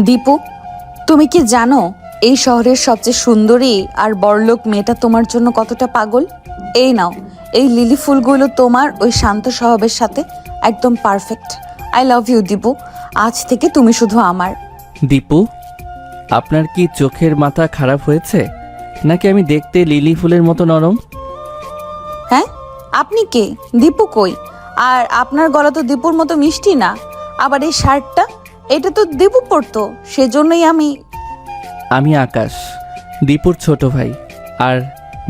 দীপু, তুমি কি জানো এই শহরের সবচেয়ে সুন্দরী আর বড়লোক মেয়েটা তোমার জন্য কতটা পাগল? এই নাও, এই লিলি ফুলগুলো তোমার ওই শান্ত স্বভাবের সাথে একদম perfect. I love you Dipu, আজ থেকে তুমি শুধু আমার। দীপু, আপনার কি চোখের মাথা খারাপ হয়েছে, নাকি আমি দেখতে লিলি ফুলের মতো নরম? হ্যাঁ, আপনি কে? দীপু কই? আর আপনার গলা তো দীপুর মতো মিষ্টি না। আবার এই শার্টটা, এটা তো দীপু পরতো, সেজন্যই আমি আকাশ, দীপুর ছোট ভাই। আর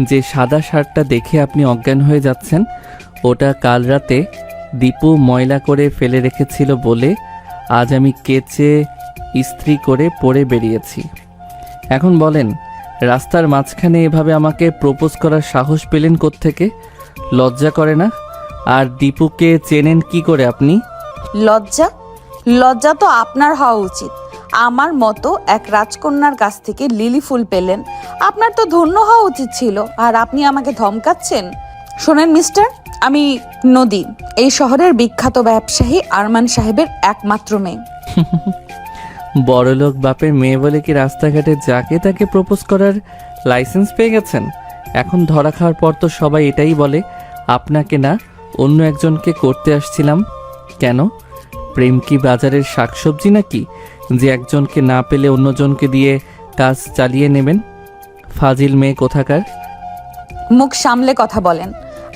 যে সাদা শার্টটা দেখে আপনি অজ্ঞান হয়ে যাচ্ছেন, ওটা কাল রাতে দীপু ময়লা করে ফেলে রেখেছিল বলে আজ আমি কেচে ইস্ত্রি করে পরে বেরিয়েছি। এখন বলেন, রাস্তার মাঝখানে এভাবে আমাকে প্রপোজ করার সাহস পেলেন কোত্থেকে? লজ্জা করে না? আর দীপুকে চেনেন কি করে আপনি? লজ্জা? লজ্জা তো আপনার হওয়া উচিত। আমার মতো এক রাজকন্যার কাছ থেকে লিলি ফুল পেলেন, আপনার তো ধন্য হওয়া উচিত ছিল। আর আপনি আমাকে ধমকাচ্ছেন? শোনেন মিস্টার, আমি নদী, এই শহরের বিখ্যাত ব্যবসায়ী আরমান সাহেবের একমাত্র মেয়ে। বড়লোক বাপের মেয়ে বলে কি রাস্তাঘাটে যাকে তাকে প্রপোজ করার লাইসেন্স পেয়ে গেছেন? এখন ধরা খাওয়ার পর তো সবাই এটাই বলে, আপনাকে না অন্য একজনকে করতে আসছিলাম। কেন? প্রেম কি বাজারের শাকসবজি নাকি, যে একজনকে না পেলে অন্যজনকে দিয়ে কাজ চালিয়ে নেবেন? ফাজিল মেয়ে কোথাকার। মুখ সামলে কথা বলেন।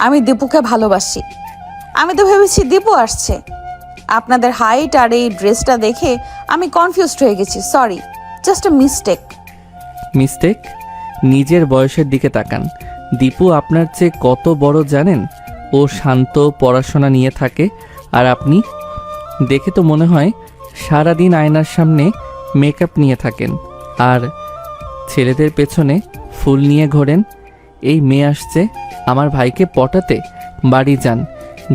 আমি দীপুকে ভালোবাসি। আমি তো ভেবেছি দীপু আসছে। আপনাদের হাইট আর এই ড্রেসটা দেখে আমি কনফিউজড হয়ে গেছি। Sorry, just a mistake. Mistake? নিজের বয়সের দিকে তাকান। দীপু আপনার চেয়ে কত বড় জানেন? ও শান্ত, পড়াশোনা নিয়ে থাকে, আর আপনি দেখে তো মনে হয় সারাদিন আয়নার সামনে মেকআপ নিয়ে থাকেন আর ছেলেদের পেছনে ফুল নিয়ে ঘোরেন। এই মেয়ে আসছে আমার ভাইকে পটাতে, বাড়ি যান,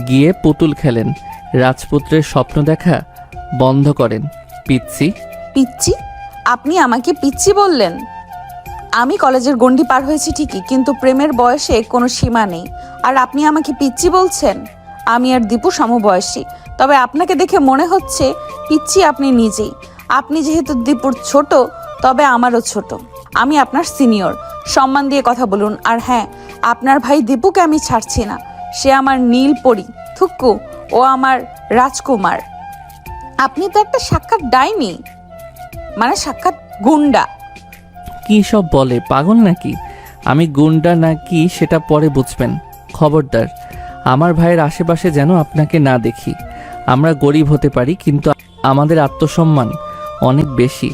গিয়ে পুতুল খেলেন, রাজপুত্রের স্বপ্ন দেখা বন্ধ করেন। পিচ্ছি। পিচ্ছি? আপনি আমাকে পিচ্ছি বললেন? আমি কলেজের গণ্ডি পার হয়েছি ঠিকই, কিন্তু প্রেমের বয়সে কোনো সীমা নেই। আর আপনি আমাকে পিচ্ছি বলছেন? আমি আর দীপু সমবয়সী, তবে আপনাকে দেখে মনে হচ্ছে পিচ্ছি আপনি নিজেই। আপনি যেহেতু দীপুর ছোট, তবে আমারও ছোট। আমি আপনার সিনিয়র, সম্মান দিয়ে কথা বলুন। আর হ্যাঁ, আপনার ভাই দীপুকে আমি ছাড়ছি না। সে আমার নীল পরী, থুক্কু, ও আমার রাজকুমার। আপনি তো একটা সাক্ষাৎ ডাইনি, মানে সাক্ষাৎ গুন্ডা। কি সব বলে, পাগল নাকি? আমি গুন্ডা নাকি সেটা পরে বুঝবেন। খবরদার, আমার ভাইয়ের আশেপাশে যেন আপনাকে না দেখি। আমরা গরিব হতে পারি, কিন্তু আমাদের আত্মসম্মান অনেক বেশি।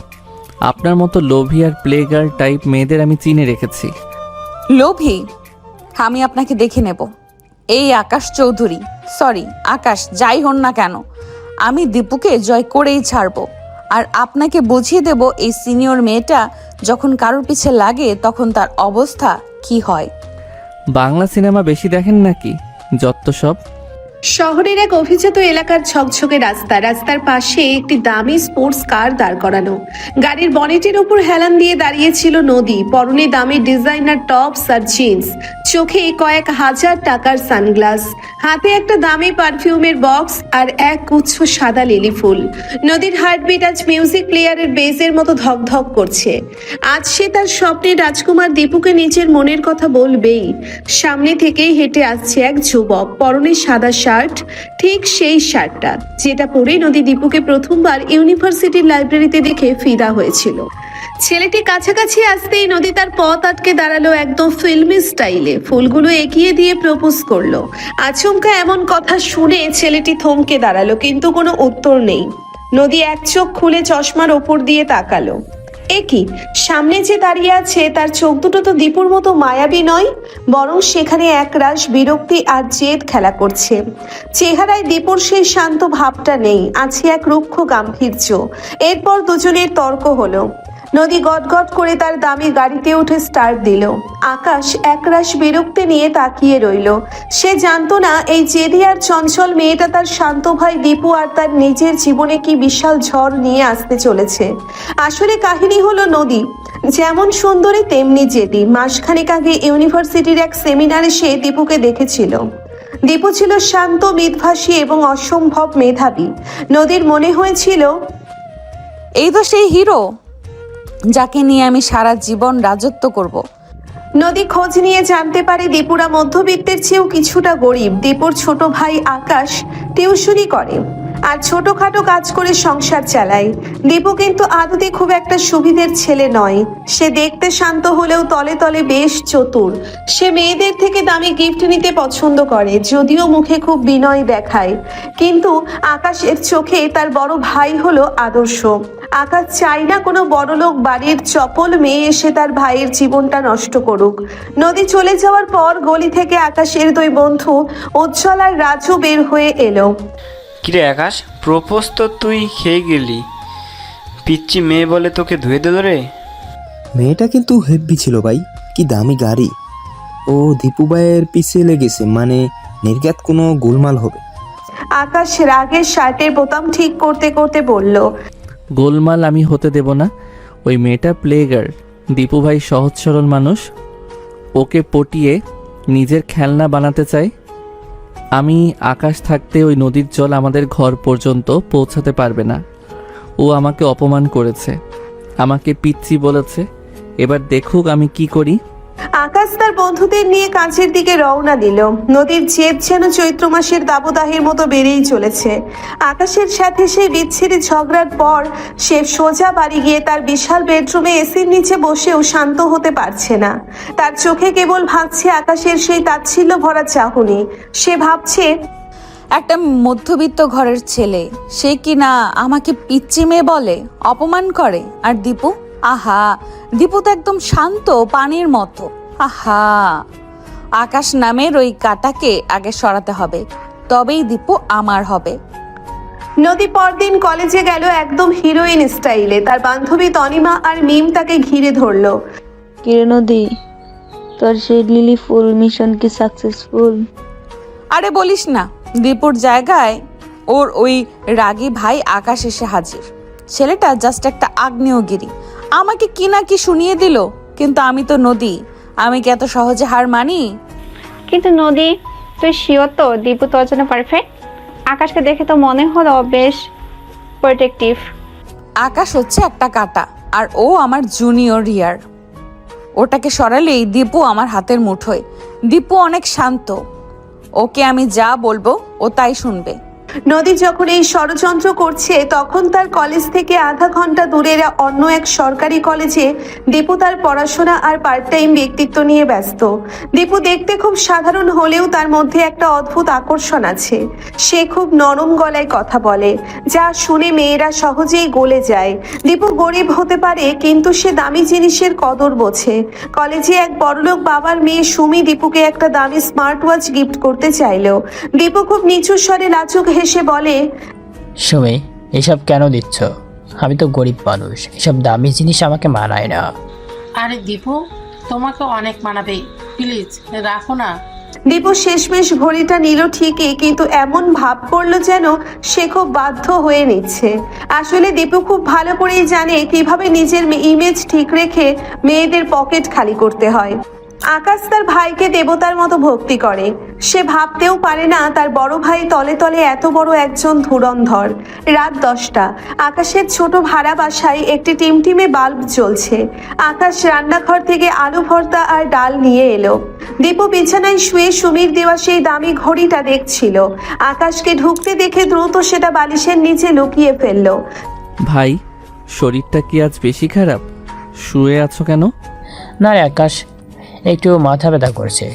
আপনার মতো লোভী আর প্লে গার্ল টাইপ মেয়েদের আমি চিনে রেখেছি। লোভী? আমি আপনাকে দেখে নেব। এই আকাশ চৌধুরী, সরি আকাশ, যাই হন না কেন, আমি দীপুকে জয় করেই ছাড়বো। আর আপনাকে বুঝিয়ে দেব এই সিনিয়র মেয়েটা যখন কারোর পিছে লাগে তখন তার অবস্থা কি হয়। বাংলা সিনেমা বেশি দেখেন নাকি? যত সব। শহরের এক অভিজাত এলাকার ঝকঝকে রাস্তা, রাস্তার পাশে একটি দামি স্পোর্টস কার দাঁড় করানো। গাড়ির বনেটের উপর হেলান দিয়ে দাঁড়িয়েছিল নদী, পরনে দামি ডিজাইনার টপস আর জিন্স, চোখে কয়েক হাজার টাকার সানগ্লাস, হাতে একটা দামি পারফিউমের বক্স আর এক গুচ্ছ সাদা লিলি ফুল। নদীর হার্টবিট আজ মিউজিক প্লেয়ারের বেজের মতো ধকধক করছে। আজ সে তার স্বপ্নের রাজকুমার দীপুকে নিজের মনের কথা বলবেই। সামনে থেকেই হেঁটে আসছে এক যুবক, পরনে সাদা শার্ট, ঠিক সেই শার্টটা যেটা পরে নদী দীপুকে প্রথমবার ইউনিভার্সিটির লাইব্রেরিতে দেখে ফিদা হয়েছিল। ছেলেটি কাছাকাছি আসতেই নদী তার পথ আটকে দাঁড়ালো একদম ফিল্মি স্টাইলে, ফুলগুলো এগিয়ে দিয়ে প্রপোজ করলো। আচমকা এমন কথা শুনে ছেলেটি থমকে দাঁড়ালো, কিন্তু কোনো উত্তর নেই। নদী এক চোখ খুলে চশমার ওপর দিয়ে তাকালো। একই সামনে যে দাঁড়িয়ে আছে তার চোখ দুটো তো দীপুর মতো মায়াবী নয়, বরং সেখানে একরাশ বিরক্তি আর জেদ খেলা করছে। চেহারায় দীপুর সেই শান্ত ভাবটা নেই, আছে এক রুক্ষ গাম্ভীর্য। এরপর দুজনের তর্ক হলো। নদী গটগট করে তার দামি গাড়িতে উঠে স্টার্ট দিল। আকাশ একরাশ বিরক্তি নিয়ে তাকিয়ে রইল। সে জানতো না এই জেদি আর চঞ্চল মেয়েটা তার শান্ত ভাই দীপু আর তার নিজের জীবনে কি বিশাল ঝড় নিয়ে আসতে চলেছে। আসলে কাহিনী হলো নদী যেমন সুন্দরী তেমনি জেদি। মাসখানেক আগে ইউনিভার্সিটির এক সেমিনারে সে দীপুকে দেখেছিল। দীপু ছিল শান্ত, মিতভাষী এবং অসম্ভব মেধাবী। নদীর মনে হয়েছিল এই তো সেই হিরো যাকে নিয়ে আমি সারা জীবন রাজত্ব করব। নদী খোঁজ নিয়ে জানতে পারে দীপুরা মধ্যবিত্তের চেয়েও কিছুটা গরিব। দীপুর ছোট ভাই আকাশ টিউশনি করে আর ছোটখাটো কাজ করে সংসার চালায়। দীপু কিন্তু আদতে খুব একটা সুবিধের ছেলে নয়। সে দেখতে শান্ত হলেও তলে তলে বেশ চতুর। সে মেয়েদের থেকে দামি গিফট নিতে পছন্দ করে, যদিও মুখে খুব বিনয় দেখায়। কিন্তু আকাশের চোখে তার বড় ভাই হলো আদর্শ। আকাশ চায় না কোনো বড়লোক বাড়ির চপল মেয়ে এসে তার ভাইয়ের জীবনটা নষ্ট করুক। নদী চলে যাওয়ার পর গলি থেকে আকাশের দুই বন্ধু উজ্জ্বল আর রাজু বের হয়ে এলো। কিরে আকাশ, প্রপোজ তো তুই খেয়ে গেলি, পিচ্চি মেয়ে বলে তোকে ধুয়ে দিল রে। মেয়েটা কিন্তু হেভি ছিল ভাই, কি দামি গাড়ি। ও দীপু ভাইয়ের পিছে লেগেছে, মানে নির্ঘাত কোনো গোলমাল হবে। আকাশ রাগের শার্টের বোতাম ঠিক করতে করতে বলল, গোলমাল আমি হতে দেব না। ওই মেয়েটা প্লেগার। দীপু ভাই সহজ সরল মানুষ, ওকে পটিয়ে নিজের খেলনা বানাতে চায়। আমি আকাশ থাকতে ওই নদীর জল আমাদের ঘর পর্যন্ত পৌঁছাতে পারবে না। ও আমাকে অপমান করেছে, আমাকে পিচ্চি বলেছে। এবার দেখুক আমি কি করি। আকাশ তার বন্ধুদের নিয়ে কাজের দিকে রওনা দিল। নদীর জেদ যেন চৈত্র মাসের দাবদাহের মতো বেড়েই চলেছে। আকাশের সাথে সেই বিচ্ছিরি ঝগড়ার পর সে সোজা বাড়ি গিয়ে তার বিশাল বেডরুমে এসির নিচে বসেও শান্ত হতে পারছে না। তার চোখে কেবল ভাবছে আকাশের সেই তাচ্ছিল্য ভরা চাহনি। সে ভাবছে, একটা মধ্যবিত্ত ঘরের ছেলে, সে কি না আমাকে পিচ্চি মেয়ে বলে, অপমান করে। আর দীপু, আহা, দীপু তো একদম শান্ত পানির মতো। আহা, আকাশ নামের ওই কাটাকে আগে সরাতে হবে, তবেই দীপু আমার হবে। নদী পরদিন কলেজে গেল একদম হিরোইন স্টাইলে। তার বান্ধবী তনিমা আর মিম তাকে ঘিরে ধরলো। কিরে নদী, তোর সেই লিলি ফুল মিশন কি সাকসেসফুল? আরে বলিস না, দীপুর জায়গায় ওর ওই রাগী ভাই আকাশ এসে হাজির। ছেলেটা জাস্ট একটা আগ্নেয়গিরি, আমাকে কি না কি শুনিয়ে দিল। কিন্তু আমি তো নদী, আমি কি এত সহজে হার মানি? কিন্তু নদী, তুই শিওর তো দীপু তোর জন্য পারফেক্ট? আকাশকে দেখে তো মনে হলো বেশ প্রোটেক্টিভ। আকাশ হচ্ছে একটা কাটা, আর ও আমার জুনিয়র ইয়ার। ওটাকে সরালেই দীপু আমার হাতের মুঠোয়। দীপু অনেক শান্ত, ওকে আমি যা বলবো ও তাই শুনবে। নদী যখন এই ষড়যন্ত্র করছে, তখন তার কলেজ থেকে আধা ঘন্টা দূরের অন্য এক সরকারি কলেজে দীপু তার পড়াশোনা আর পার্ট টাইম ব্যক্তিত্ব নিয়ে ব্যস্ত। দীপু দেখতে খুব সাধারণ হলেও তার মধ্যে একটা অদ্ভুত আকর্ষণ আছে। সে খুব নরম গলায় কথা বলে, যা শুনে মেয়েরা সহজেই গলে যায়। দীপু গরিব হতে পারে, কিন্তু সে দামি জিনিসের কদর বোঝে। কলেজে এক বড়লোক বাবার মেয়ে সুমি দীপুকে একটা দামি স্মার্ট ওয়াচ গিফট করতে চাইলো। দীপু খুব নিচু স্বরে লাজুক হেসে বলে, সুমি, এসব কেন দিচ্ছ? আমি তো গরিব মানুষ, এসব দামি জিনিস আমাকে মানায় না। আরে দীপু, তোমাকে অনেক মানাবে, প্লিজ রাখো না। দীপু শেষমেশ ঘড়িটা নিল ঠিকই, কিন্তু এমন ভাব করলো যেন সে খুব বাধ্য হয়ে নিচ্ছে। আসলে দীপু খুব ভালো করেই জানে কিভাবে নিজের ইমেজ ঠিক রেখে মেয়েদের পকেট খালি করতে হয়। আকাশ তার ভাইকে দেবতার মতো ভক্তি করে। সে ভাবতেও পারে না তার বড় ভাই তলে তলে এত বড় একজন ধুরন্ধর। রাত 10টা। আকাশের ছোট ভাড়া বাসায় একটি টিমটিমে বাল্ব জ্বলছে। আকাশ রান্নাঘর থেকে আলু ভর্তা আর ডাল নিয়ে এলো। দীপু বিছানায় শুয়ে সুমির দেওয়া সেই দামি ঘড়িটা দেখছিল। আকাশকে ঢুকতে দেখে দ্রুত সেটা বালিশের নিচে লুকিয়ে ফেললো। ভাই, শরীরটা কি আজ বেশি খারাপ? শুয়ে আছো কেন? না রে আকাশ, একটু মাথা ব্যথা করছে।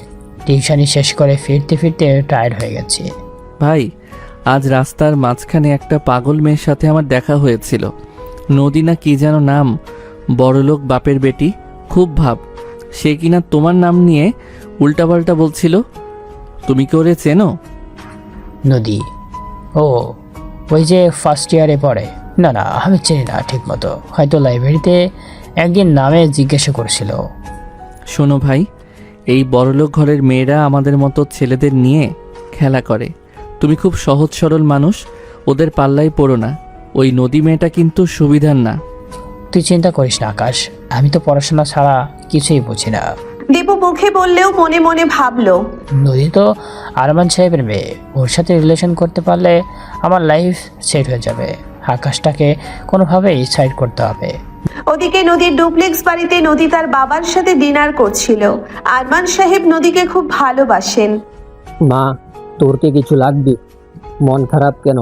টিউশনি শেষ করে ফিরতে ফিরতে টায়ার্ড হয়ে গেছি। ভাই, আজ রাস্তার মাঝখানে একটা পাগল মেয়ের সাথে আমার দেখা হয়েছিল। নদী না কি যেন নাম, বড়লোক বাপের বেটি, খুব ভাব। সে কিনা তোমার নাম নিয়ে উল্টাপাল্টা বলছিল। তুমি কি ওরে চেনো? নদী? ও, ওই যে ফার্স্ট ইয়ারে পড়ে? না না, আমি চিনি না ঠিক মতো, হয়তো লাইব্রেরিতে একদিন নামে জিজ্ঞাসা করছিল। শোনো ভাই, এই বড়লোক ঘরের মেয়েরা আমাদের মতো ছেলেদের নিয়ে খেলা করে। তুমি খুব সহজ সরল মানুষ, ওদের পাল্লায় পড়ো না। ওই নদী মেয়েটা কিন্তু সুবিধার না। তুই চিন্তা করিস না আকাশ, আমি তো পড়াশোনা ছাড়া কিছুই বুঝি না। দীপু মুখে বললেও মনে মনে ভাবলো, নদী তো আরমান সাহেবের মেয়ে, ওর সাথে রিলেশন করতে পারলে আমার লাইফ সেট হয়ে যাবে। আকাশটাকে কোনোভাবেই সাইড করতে হবে। ওদিকে নদীর ডুপ্লেক্স বাড়িতে নদী তার বাবার সাথে ডিনার করছিল। আরমান সাহেব নদীকে খুব ভালোবাসেন। মা, তোর কি কিছু লাগবে? মন খারাপ কেন?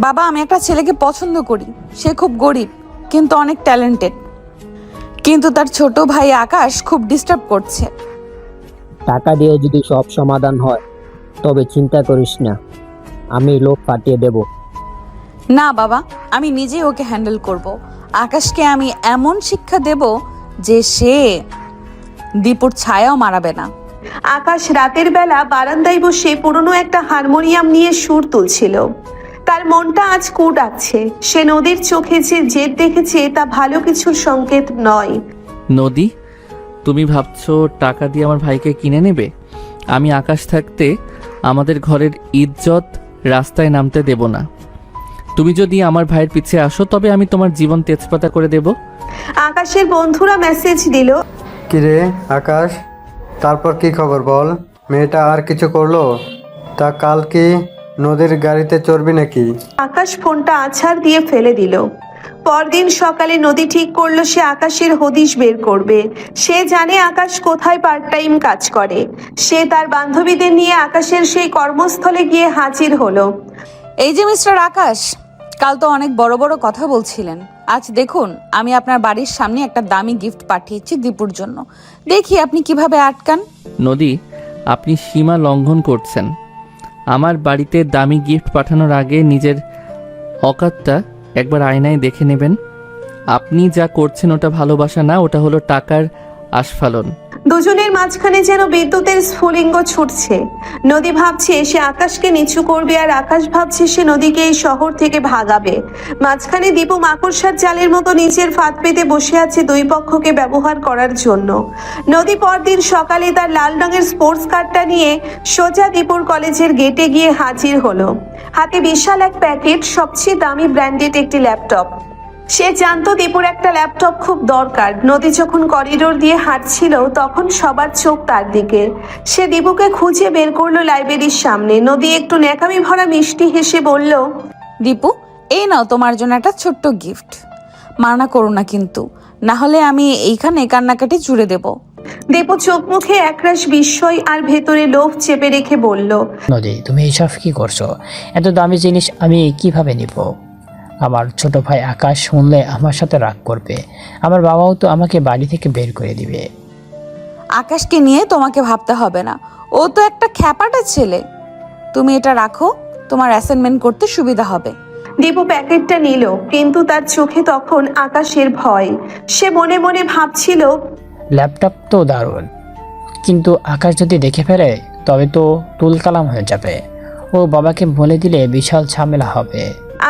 বাবা, আমি একটা ছেলেকে পছন্দ করি। সে খুব গরিব কিন্তু অনেক ট্যালেন্টেড, কিন্তু তার ছোট ভাই আকাশ খুব ডিস্টার্ব করছে। টাকা দিয়ে যদি সব সমাধান হয় তবে চিন্তা করিস না, আমি লোক পাঠিয়ে দেব। না বাবা, আমি নিজেই ওকে হ্যান্ডেল করব। আকাশকে আমি এমন শিক্ষা দেব যে সে দীপুর ছায়াও মারাবে না। আকাশ রাতের বেলা বারান্দায় বসে পুরনো একটা হারমোনিয়াম নিয়ে সুর তুলছিল। তার মনটা আজ কু ডাকছে। সে নদীর চোখে যে জেদ দেখেছে তা ভালো কিছুর সংকেত নয়। নদী, তুমি ভাবছো টাকা দিয়ে আমার ভাইকে কিনে নেবে? আমি আকাশ থাকতে আমাদের ঘরের ইজ্জত রাস্তায় নামতে দেব না। তুমি যদি আমার ভাইয়ের পিছে আসো তবে আমি তোমার জীবন তেজপাতা করে দেব। আকাশের বন্ধুরা মেসেজ দিল, কিরে আকাশ, তারপর কি খবর বল? মেয়েটা আর কিছু করলো? তা কাল কি নদীর গাড়িতে চড়বি নাকি? আকাশ ফোনটা আছাড় দিয়ে ফেলে দিল। পরদিন সকালে নদী ঠিক করলো সে আকাশের হদিশ বের করবে। সে জানে আকাশ কোথায় পার্ট টাইম কাজ করে। সে তার বান্ধবীদের নিয়ে আকাশের সেই কর্মস্থলে গিয়ে হাজির হলো। এই যে মিস্টার আকাশ, কাল তো অনেক বড় বড় কথা বলছিলেন। আজ দেখুন, আমি আপনার বাড়ির সামনে একটা দামি গিফট পাঠিয়েছি দীপুর জন্য। দেখি আপনি কিভাবে আটকান। নদী, আপনি সীমা লঙ্ঘন করছেন। আমার বাড়িতে দামি গিফট পাঠানোর আগে নিজের অকাতটা একবার আয়নায় দেখে নেবেন। আপনি যা করছেন ওটা ভালোবাসা না, ওটা হলো টাকার আস্ফালন। দুজনের মাঝখানে যেন বিদ্যুতের স্ফুলিঙ্গ ছুটছে। নদী ভাবছে সে আকাশকে নিচু করবে আর আকাশ ভাবছে সে নদীকে এই শহর থেকে ভাগাবে। মাঝখানে দীপু মাকড়সার জালের মতো নিচের ফাঁদ পেতে বসে আছে দুই পক্ষকে ব্যবহার করার জন্য। নদী পরদিন সকালে তার লাল রঙের স্পোর্টস কারটা নিয়ে সোজা দীপুর কলেজের গেটে গিয়ে হাজির হলো। হাতে বিশাল এক প্যাকেট, সবচেয়ে দামি ব্র্যান্ডেড একটি ল্যাপটপ। সে জানতো দীপুর একটা ল্যাপটপ খুব দরকার। নদী যখন করিডোর দিয়ে হাঁটছিল তখন সবার চোখ তার দিকে। সে দীপুকে খুঁজে বের করলো লাইব্রেরির সামনে। নদী একটু ন্যাকামি ভরা মিষ্টি হেসে বলল, দীপু, এই নাও তোমার জন্য একটা ছোট্ট গিফট। মানা করো না কিন্তু, না হলে আমি এইখানে কান্নাকাটি জুড়ে দেব। দীপু চোখ মুখে একরাশ বিস্ময় আর ভেতরে লোভ চেপে রেখে বলল, নদী, তুমি এইসব কি করছো? এত দামি জিনিস আমি কিভাবে নিব? আমার ছোট ভাই আকাশ শুনলে আমার সাথে রাগ করবে। আমার বাবাও তো আমাকে বাড়ি থেকে বের করে দিবে। আকাশকে নিয়ে তোমাকে ভাবতে হবে না, ও তো একটা খ্যাপাটা ছেলে। তুমি এটা রাখো, তোমার অ্যাসাইনমেন্ট করতে সুবিধা হবে। দীপু প্যাকেটটা নিল, কিন্তু তার চোখে তখন আকাশের ভয়। সে মনে মনে ভাবছিল, ল্যাপটপ তো দারুণ, কিন্তু আকাশ যদি দেখে ফেলে তবে তো তুলকালাম হয়ে যাবে। ও বাবাকে বলে দিলে বিশাল ঝামেলা হবে।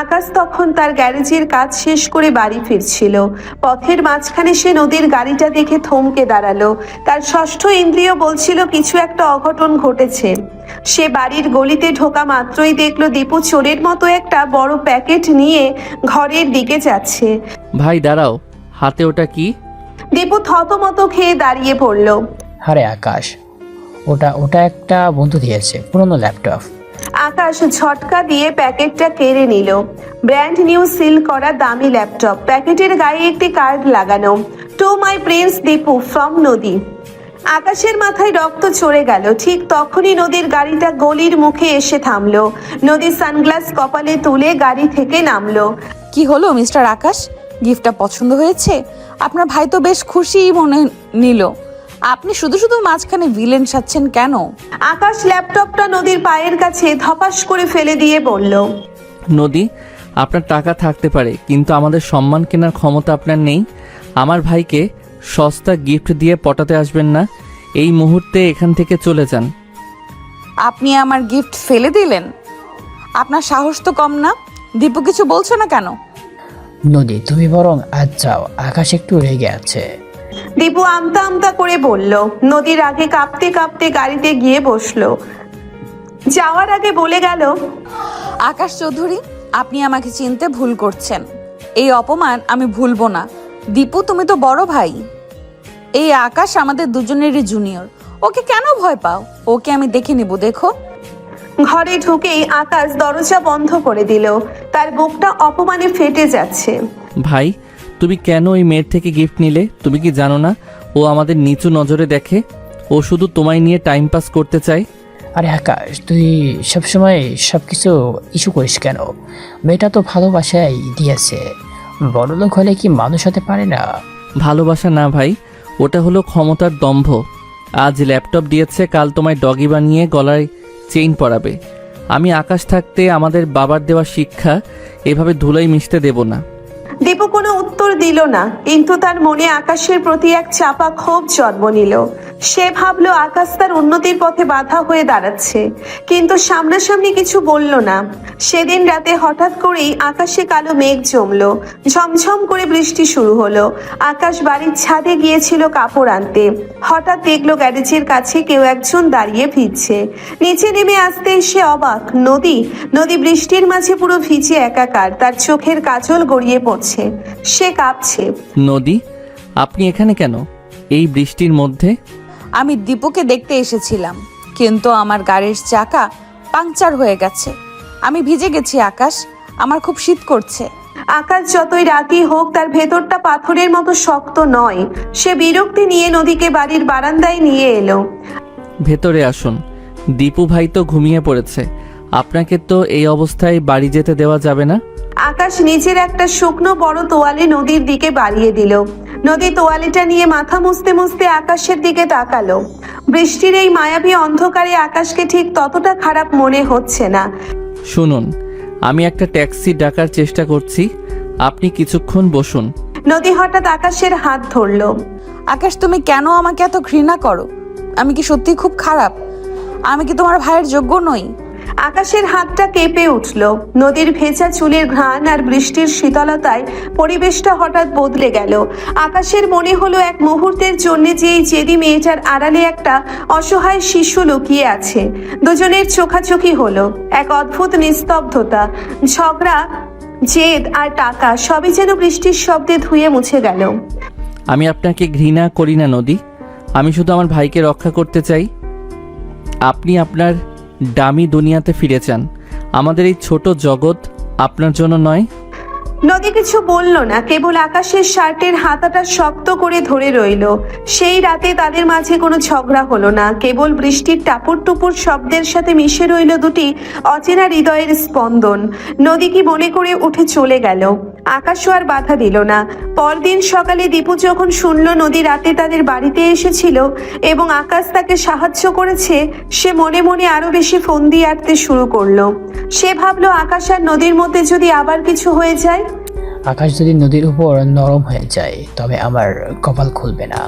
আকাশ তখন তার গ্যারেজের কাজ শেষ করে বাড়ি ফিরছিল। পথের মাঝখানে সে নদীর গাড়িটা দেখে থমকে দাঁড়ালো। তার ষষ্ঠ ইন্দ্রিয় বলছিল কিছু একটা অঘটন ঘটেছে। সে বাড়ির গলিতে ঢোকা মাত্রই দেখলো দীপু চোরের মতো একটা বড় প্যাকেট নিয়ে ঘরের দিকে যাচ্ছে। ভাই দাঁড়াও, হাতে ওটা কি? দীপু থতমত খেয়ে দাঁড়িয়ে পড়ল। আরে আকাশ, ওটা একটা বন্ধু দিয়েছে, পুরনো ল্যাপটপ। আকাশ ঝটকা দিয়ে প্যাকেটটা কেড়ে নিল। ব্র্যান্ড নিউ সিল করা দামি ল্যাপটপ। প্যাকেটের গায়ে একটি কার্ড লাগানো, to my Prince Dipu from নদী। আকাশের মাথায় রক্ত চড়ে গেল। ঠিক তখনই নদীর গাড়িটা গলির মুখে এসে থামলো। নদী সানগ্লাস কপালে তুলে গাড়ি থেকে নামলো। কি হলো মিস্টার আকাশ, গিফটটা পছন্দ হয়েছে? আপনার ভাই তো বেশ খুশিই মনে নিল। আপনি শুধু শুধু মাঝখানে ভিলেন সাজছেন কেন? আকাশ ল্যাপটপটা নদীর পায়ের কাছে ধপাস করে ফেলে দিয়ে বলল, নদী, আপনার টাকা থাকতে পারে কিন্তু আমাদের সম্মান কেনার ক্ষমতা আপনার নেই। আমার ভাইকে সস্তা গিফট দিয়ে পটাতে আসবেন না। এই মুহূর্তে এখান থেকে চলে যান। আপনি আমার গিফট ফেলে দিলেন? আপনার সাহস তো কম না। দীপু কিছু বলছো না কেন? নদী, তুমি বরং আজ যাও, আকাশ একটু রেগে আছে। দীপু আমতা আমতা করে বলল। নদীর আগে কাঁপতে কাঁপতে গাড়িতে গিয়ে বসলো। যাওয়ার আগে বলে গেল, আকাশ চৌধুরী, আপনি আমাকে চিনতে ভুল করছেন। এই অপমান আমি ভুলবো না। দীপু, তুমি তো বড় ভাই। এই আকাশ আমাদের দুজনেরই জুনিয়র। ওকে কেন ভয় পাও? ওকে আমি দেখে নিব, দেখো। ঘরে ঢুকেই আকাশ দরজা বন্ধ করে দিল। তার বুকটা অপমানে ফেটে যাচ্ছে। ভাই, তুমি কেন ওই মেয়ের থেকে গিফট নিলে? তুমি কি জানো না ও আমাদের নিচু নজরে দেখে? ও শুধু তোমায় নিয়ে টাইম পাস করতে চায়। আরে আকাশ, তুই সবসময় সব কিছু ইস্যু করিস কেন? মেয়েটা তো ভালোবাসাই দিয়েছে। বড়লোক হলে কি মানুষ হতে পারে না? ভালোবাসা না ভাই, ওটা হলো ক্ষমতার দম্ভ। আজ ল্যাপটপ দিয়েছে, কাল তোমায় ডগি বানিয়ে গলায় চেইন পরাবে। আমি আকাশ থাকতে আমাদের বাবার দেওয়া শিক্ষা এভাবে ধুলোয় মিশতে দেব না। দীপু কোনো উত্তর দিল না, কিন্তু তার মনে আকাশের প্রতি এক চাপা ক্ষোভ জন্ম নিল। সে ভাবলো আকাশ তার উন্নতির পথে বাধা হয়ে দাঁড়াচ্ছে, কিন্তু সামনাসামনি কিছু বলল না। সেদিন রাতে হঠাৎ করেই আকাশে কালো মেঘ জমলো, ঝমঝম করে বৃষ্টি শুরু হলো। আকাশ বাড়ির ছাদে গিয়েছিল কাপড় আনতে। হঠাৎ দেখলো গ্যারেজের কাছে কেউ একজন দাঁড়িয়ে ভিজছে। নিচে নেমে আসতে এসে অবাক। নদী বৃষ্টির মাঝে পুরো ভিজে একাকার, তার চোখের কাজল গড়িয়ে পড়ছে। সে কাঁপছে। নদী, আপনি এখানে কেন এই বৃষ্টির মধ্যে? আমি দীপুকে দেখতে এসেছিলাম, কিন্তু আমার গাড়ির চাকা পাংচার হয়ে গেছে। আমি ভিজে গেছি আকাশ, আমার খুব শীত করছে। আকাশ যতই রাগী হোক, তার ভেতরটা পাথরের মতো শক্ত নয়। সে বিরক্তি নিয়ে নদীকে বাড়ির বারান্দায় নিয়ে এলো। ভেতরে আসুন, দীপু ভাই তো ঘুমিয়ে পড়েছে। আপনাকে তো এই অবস্থায় বাড়ি যেতে দেওয়া যাবে না। আকাশ নিজের একটা শুকনো বড় তোয়ালে নদীর দিকে বাড়িয়ে দিল। নদী তোয়ালেটা নিয়ে মাথা মুছতে মুছতে আকাশের দিকে তাকালো। বৃষ্টির এই মায়াবী অন্ধকারে আকাশকে ঠিক ততটা খারাপ মনে হচ্ছে না। শুনুন, আমি একটা ট্যাক্সি ডাকার চেষ্টা করছি, আপনি কিছুক্ষণ বসুন। নদী হঠাৎ আকাশের হাত ধরলো। আকাশ, তুমি কেন আমাকে এত ঘৃণা করো? আমি কি সত্যি খুব খারাপ? আমি কি তোমার ভাইয়ের যোগ্য নই? আকাশের হাতটা কেঁপে উঠল। নদীর ভেজা চুলের ঘ্রাণ আর বৃষ্টির শীতলতায় পরিবেশটা হঠাৎ বদলে গেল। আকাশের মনে হলো এক মুহূর্তের জন্য যে এই জেদি মেয়েটার আড়ালে একটা অসহায় শিশু লুকিয়ে আছে। দুজনের চোখাচোখি হলো। এক অদ্ভুত নিস্তব্ধতা, ঝগড়া, জেদ আর টাকা সবই যেন বৃষ্টির শব্দে ধুয়ে মুছে গেল। আমি আপনাকে ঘৃণা করি না নদী, আমি শুধু আমার ভাইকে রক্ষা করতে চাই। আপনি আপনার দামি দুনিয়াতে ফিরে যান। আমাদের এই ছোট জগৎ আপনার জন্য নয়। নদী কিছু বলল না, কেবল আকাশের শার্টের হাতাটা শক্ত করে ধরে রইল। সেই রাতে তাদের মাঝে কোনো ঝগড়া হলো না, কেবল বৃষ্টির টাপুর টুপুর শব্দের সাথে মিশে রইল দুটি অচেনা হৃদয়ের স্পন্দন। নদী কি মনে করে উঠে চলে গেল। আকাশও আর বাধা দিল না। পরদিন সকালে দীপু যখন শুনল নদী রাতে তাদের বাড়িতে এসেছিল এবং আকাশ তাকে সাহায্য করেছে, সে মনে মনে আরো বেশি ফন্দি আঁটতে শুরু করলো। সে ভাবলো আকাশ আর নদীর মধ্যে যদি আবার কিছু হয়ে যায়। আকাশ যদি নদীর উপর নরম হয়ে যায় তবে আমার কপাল খুলবে না।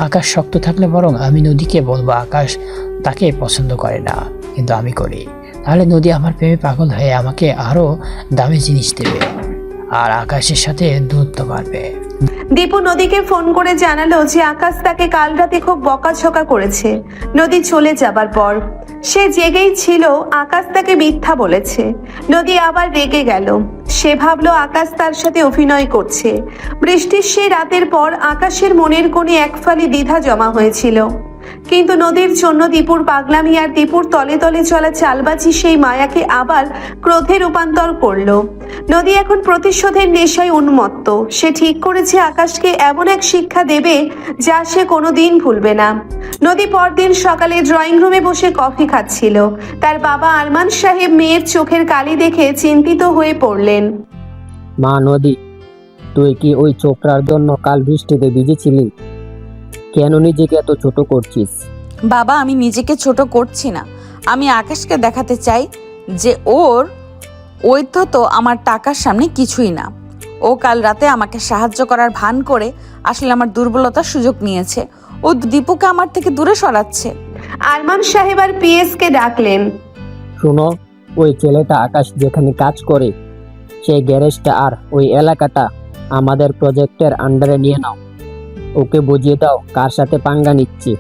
আকাশ শক্ত থাকলে বরং আমি নদীকে বলবো আকাশ তাকে পছন্দ করে না, কিন্তু আমি করি। তাহলে নদী আমার প্রেমে পাগল হয়ে আমাকে আরো দামি জিনিস দেবে আর আকাশের সাথে দূরত্ব বাড়বে। দীপু নদীকে ফোন করে জানালো যে আকাশ তাকে কাল রাতে খুব বকাঝকা করেছে। নদী চলে যাবার পর সে জেগেই ছিল, আকাশ তাকে মিথ্যা বলেছে। নদী আবার রেগে গেল। সে ভাবলো আকাশ তার সাথে অভিনয় করছে। বৃষ্টির সেই রাতের পর আকাশের মনের কোণে এক ফালি দ্বিধা জমা হয়েছিল, কিন্তু নদীর জন্য দীপুর পাগলামি আর দীপুর তলে তলে চলা চালবাজি সেই মায়াকে আবার ক্রোধে রূপান্তর করলো। নদী এখন প্রতিশোধের নেশায় উন্মত্ত। সে ঠিক করেছে আকাশকে এমন এক শিক্ষা দেবে যা সে কোনোদিন ভুলবে না। নদী পরদিন সকালে ড্রয়িং রুমে বসে কফি খাচ্ছিল। তার বাবা আরমান সাহেব মেয়ের চোখের কালি দেখে চিন্তিত হয়ে পড়লেন। মা নদী, তুই কি ওই চোপড়ার জন্য কাল বৃষ্টিতে ভিজেছিলি? কেন নিজেকে এত ছোট করছিস? বাবা, আমি নিজেকে ছোট করছি না। আমি আকাশকে দেখাতে চাই যে ওর ঐথ্য তো আমার টাকার সামনে কিছুই না। ও কাল রাতে আমাকে সাহায্য করার ভান করে আসলে আমার দুর্বলতার সুযোগ নিয়েছে। ও দীপুকে আমার থেকে দূরে সরাচ্ছে। আরমান সাহেব আর পিএস কে ডাকলেন। শোনো, ওই ছেলেটা আকাশ যেখানে কাজ করে সেই গ্যারেজটা আর ওই এলাকাটা আমাদের প্রজেক্টের আন্ডারে নিয়ে নাও। ওকে বুঝিয়ে দাও কার সাথে পাঙ্গা নিচ্ছি।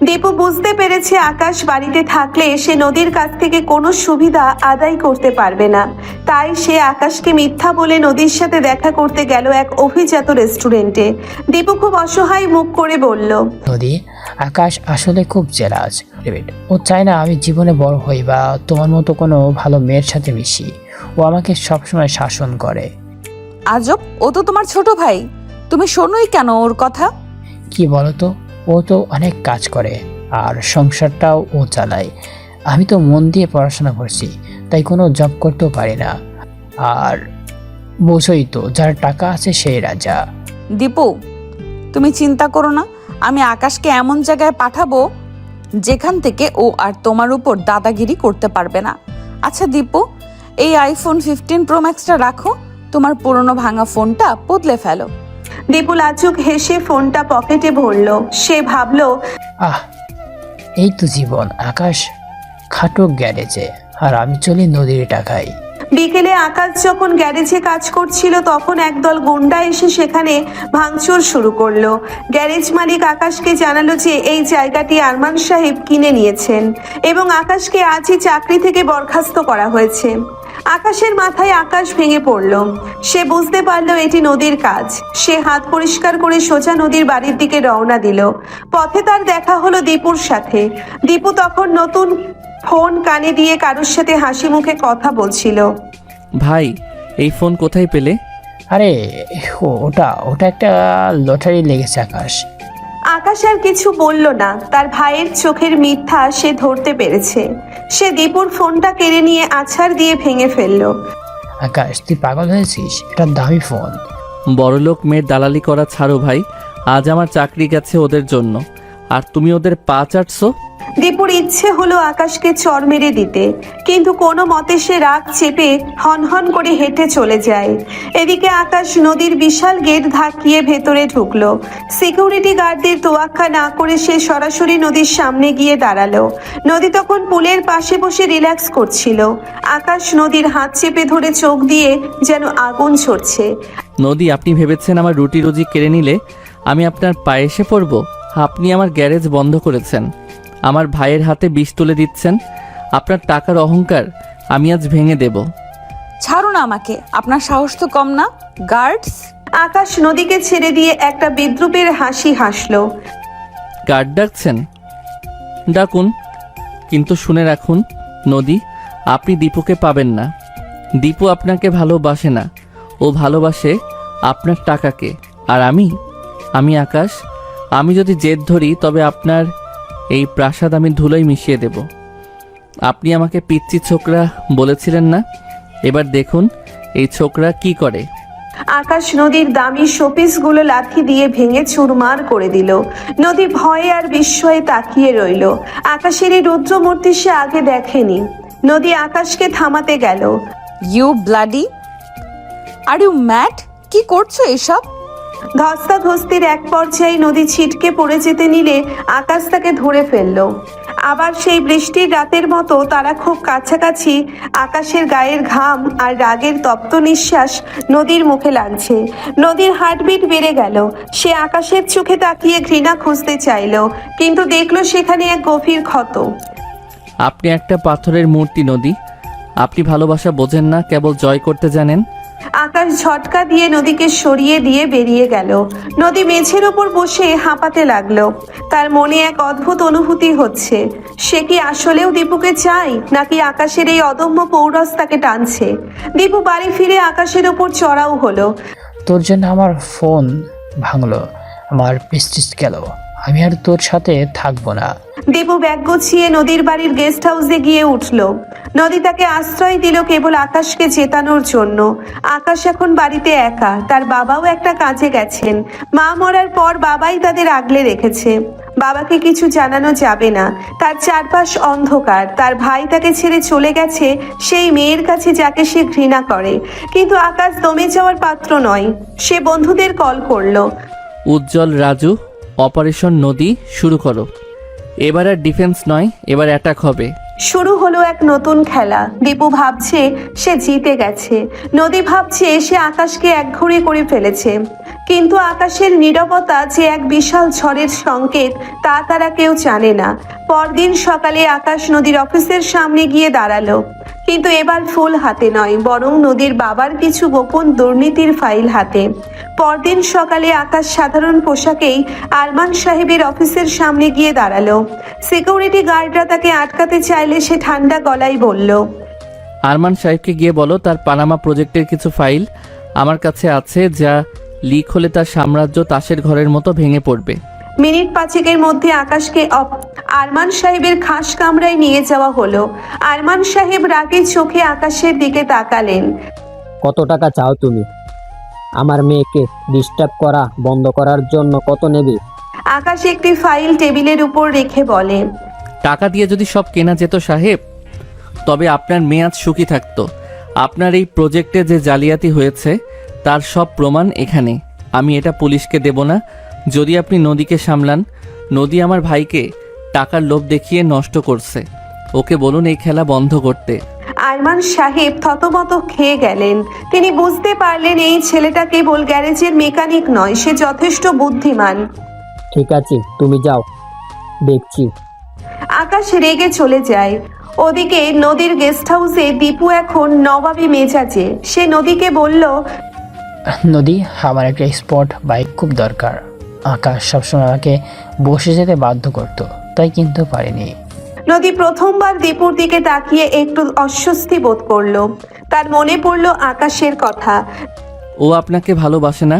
দীপু বুঝতে পেরেছে আকাশ বাড়িতে থাকলে সে নদীর কাছ থেকে কোনো সুবিধা আদায় করতে পারবে না। তাই সে আকাশকে মিথ্যা বলে নদীর সাথে দেখা করতে গেল এক অভিজাত রেস্টুরেন্টে। দীপু খুব অসহায় মুখ করে বলল, নদী, আকাশ আসলে খুব জেলাস। ও চায় না আমি জীবনে বড় হই বা তোমার মতো কোনো ভালো মেয়ের সাথে মিশি। ও আমাকে সবসময় শাসন করে। আজব, ও তো তোমার ছোট ভাই, তুমি শোনোই কেন ওর কথা? কি বলতো, ও তো অনেক কাজ করে আর সংসারটাও ও চালায়। আমি তো মন দিয়ে পড়াশোনা করছি, তাই কোনো জব করতেও পারি না। আর বোঝোই তো, যার টাকা আছে সেই রাজা। দীপু, তুমি চিন্তা করো না, আমি আকাশকে এমন জায়গায় পাঠাবো যেখান থেকে ও আর তোমার উপর দাদাগিরি করতে পারবে না। আচ্ছা দীপু, এই আইফোন 15 প্রো ম্যাক্সটা রাখো, তোমার পুরনো ভাঙা ফোনটা বদলে ফেলো। দীপু লাজুক হেসে ফোনটা পকেটে ভরলো। সে ভাবলো, আহ, এই তো জীবন। আকাশ খাটো গ্যারেজে আর আমি চলি নদীর টাকায়। বিকেলে আকাশ যখন গ্যারেজে কাজ করছিল তখন একদল গুন্ডা এসে সেখানে ভাঙচুর শুরু করলো। গ্যারেজ মালিক আকাশকে জানালো যে এই জায়গাটি আরমান সাহেব কিনে নিয়েছেন এবং আকাশকে আজই চাকরি থেকে বরখাস্ত করা হয়েছে। আকাশের মাথায় আকাশ ভেঙে পড়ল। সে বুঝতে পারলো এটি নদীর কাজ। সে হাত পরিষ্কার করে সোজা নদীর বাড়ির দিকে রওনা দিল। পথে তার দেখা হলো দীপুর সাথে। দীপু তখন নতুন ফোন কানে দিয়ে কারোর সাথে হাসি মুখে কথা বলছিল। ভাই, এই ফোন কোথায় পেলে? আরে ওটা ওটা একটা লটারি লেগেছে আকাশ। আকাশ আর কিছু বলল না। তার ভাইয়ের চোখের মিথ্যা সে ধরতে পেরেছে। সে দীপুর ফোনটা কেড়ে নিয়ে আছাড় দিয়ে ভেঙে ফেললো। আকাশ, তুই পাগল হয়েছিস? এটা দামি ফোন। বড়লোক মেয়ের দালালি করা ছাড়ো ভাই, আজ আমার চাকরি গেছে ওদের জন্য, আর তুমি ওদের পা চাটছো। দীপুর ইচ্ছে হলো আকাশকে চর মেরে দিতে, কিন্তু কোনো মতে সে রাগ চেপে হনহন করে হেঁটে চলে যায়। এদিকে আকাশ নদীর বিশাল গেট ধাকিয়ে ভেতরে ঢুকলো। সিকিউরিটি গার্ডদের তোয়াক্কা না করে সে সরাসরি নদীর সামনে গিয়ে দাঁড়ালো। নদী তখন পুলের পাশে বসে রিল্যাক্স করছিল। আকাশ নদীর হাত চেপে ধরে চোখ দিয়ে যেন আগুন ঝরছে। নদী, আপনি ভেবেছেন আমার রুটি রুজি কেড়ে নিলে আমি আপনার পায়ে এসে পড়ব? আপনি আমার গ্যারেজ বন্ধ করেছেন, আমার ভাইয়ের হাতে বিষ তুলে দিচ্ছেন। আপনার টাকার অহংকার আমি আজ ভেঙে দেব। ছাড়ো না আমাকে, আপনার সাহস তো কম না। গার্ডস! আকাশ নদীকে ছেড়ে দিয়ে একটা বিদ্রুপের হাসি হাসলো। গার্ড ডাকছেন? ডাকুন, কিন্তু শুনে রাখুন নদী, আপনি দীপুকে পাবেন না। দীপু আপনাকে ভালোবাসে না, ও ভালোবাসে আপনার টাকাকে। আর আমি আকাশ, আমি যদি জেদ ধরি তবে আপনার এই প্রাসাদ আমি ধুলোয় মিশিয়ে দেব। আপনি আমাকে পিচ্চি ছোকরা বলেছিলেন না? এবার দেখুন এই ছোকরা কি করে। আকাশ নদীর দামি শোপিসগুলো লাথি দিয়ে ভেঙে চুরমার করে দিল। নদী ভয়ে আর বিস্ময়ে তাকিয়ে রইল। আকাশের এই রুদ্রমূর্তি সে আগে দেখেনি। নদী আকাশকে থামাতে গেল। You bloody, are you mad? কি করছো এসব? ধস্তাধস্তির এক পর্যায়ে নদী ছিটকে পড়ে যেতে নিলে আকাশ তাকে ধরে ফেলল। আবার সেই বৃষ্টির রাতের মতো তারা খুব কাছাকাছি। আকাশের গায়ের ঘাম আর রাগের তপ্ত নিঃশ্বাস নদীর মুখে লাগছে। নদীর হার্টবিট বেড়ে গেল। সে আকাশের চোখে তাকিয়ে ঘৃণা খুঁজতে চাইল, কিন্তু দেখলো সেখানে এক গভীর ক্ষত। আপনি একটা পাথরের মূর্তি নদী, আপনি ভালোবাসা বোঝেন না, কেবল জয় করতে জানেন। আকাশ ঝটকা দিয়ে নদীকে সরিয়ে দিয়ে বেরিয়ে গেল। নদী মেঝের ওপর বসে হাঁপাতে লাগলো। তার মনে এক অদ্ভুত অনুভূতি হচ্ছে। সে কি আসলেও দীপুকে চায়, নাকি আকাশের এই অদম্য পৌরস তাকে টানছে? দীপু বাড়ি ফিরে আকাশের ওপর চড়াও হলো। তোর জন্য আমার ফোন ভাঙলো, আমার প্রেস্টিজ গেল। আমি আর তোর সাথে থাকবো না। দীপু ব্যাগ গুছিয়ে নদীর বাড়ির গেস্ট হাউসে গিয়ে উঠল। নদী তাকে আশ্রয় দিল কেবল আকাশকে জেতানোর জন্য। আকাশ এখন বাড়িতে একা। তার বাবাও একটা কাজে গেছেন। মা মরার পর বাবাই তাদের আগলে রেখেছে। বাবাকে কিছু জানানো যাবে না। তার চারপাশ অন্ধকার। তার ভাই তাকে ছেড়ে চলে গেছে সেই মেয়ের কাছে যাকে সে ঘৃণা করে। কিন্তু আকাশ দমে যাওয়ার পাত্র নয়। সে বন্ধুদের কল করলো। উজ্জ্বল, রাজু, অপারেশন নদী শুরু করো। এবার আর ডিফেন্স নয়, এবার অ্যাটাক হবে। শুরু হলো এক নতুন খেলা। দীপু ভাবছে সে জিতে গেছে, নদী ভাবছে সে আকাশকে একঘরে করে ফেলেছে। কিন্তু আকাশের নীরবতা যে এক বিশাল ঝড়ের সংকেত তা তারা কেউ জানে না। পরদিন সকালে আকাশ নদীর অফিসের সামনে গিয়ে দাঁড়ালো, কিন্তু এবার ফুল হাতে নয়, বরং নদীর বাবার কিছু গোপন দুর্নীতির ফাইল হাতে। পরদিন সকালে আকাশ সাধারণ পোশাকেই আরমান সাহেবের অফিসের সামনে গিয়ে দাঁড়ালো। সিকিউরিটি গার্ডরা তাকে আটকাতে চাইলে সে ঠান্ডা গলায় বলল, আরমান সাহেবকে গিয়ে বলো তার পানামা প্রজেক্টের কিছু ফাইল আমার কাছে আছে, যা লিক হলে তার সাম্রাজ্য তাসের ঘরের মতো ভেঙে পড়বে। মিনিট পাঁচেকের মধ্যে আকাশকে আরমান সাহেবের খাস কামরায় নিয়ে যাওয়া হলো। আরমান সাহেব রাগে চোখে আকাশের দিকে তাকালেন। কত টাকা চাও তুমি? আমার মেয়েকে ডিস্টার্ব করা বন্ধ করার জন্য কত নেবে? আকাশ একটি ফাইল টেবিলের উপর রেখে বলে, টাকা দিয়ে যদি সব কেনা যেত সাহেব, তবে আপনার মেয়াদ সুখী থাকতো। আপনার এই প্রজেক্টে যে জালিয়াতি হয়েছে তার সব প্রমাণ এখানে। আমি এটা পুলিশকে দেব না যদি আপনি নদীকে সামলান। নদী আমার ভাইকে টাকার লোভ দেখিয়ে নষ্ট করছে, ওকে বলুন এই খেলা বন্ধ করতে। আরমান সাহেব থতমত খেয়ে গেলেন। তিনি বুঝতে পারলেন এই ছেলেটা কেবল গ্যারেজের মেকানিক নয়, সে যথেষ্ট বুদ্ধিমান। ঠিক আছে, তুমি যাও, দেখছি। আকাশ রেগে চলে যায়। ওদিকে নদীর গেস্ট হাউসে দীপু এখন নবাবী মেজাজে। সে নদীকে বলল, নদী, আমার একটা স্পট বাইক খুব দরকার। আকাশ সবসময় আমাকে বসে যেতে বাধ্য করতো, তাই কিনতে পারিনি। নদী প্রথমবার দীপুর দিকে তাকিয়ে একটু অস্বস্তি বোধ করলো। তার মনে পড়ল আকাশের কথা। ও আপনাকে ভালোবাসে না,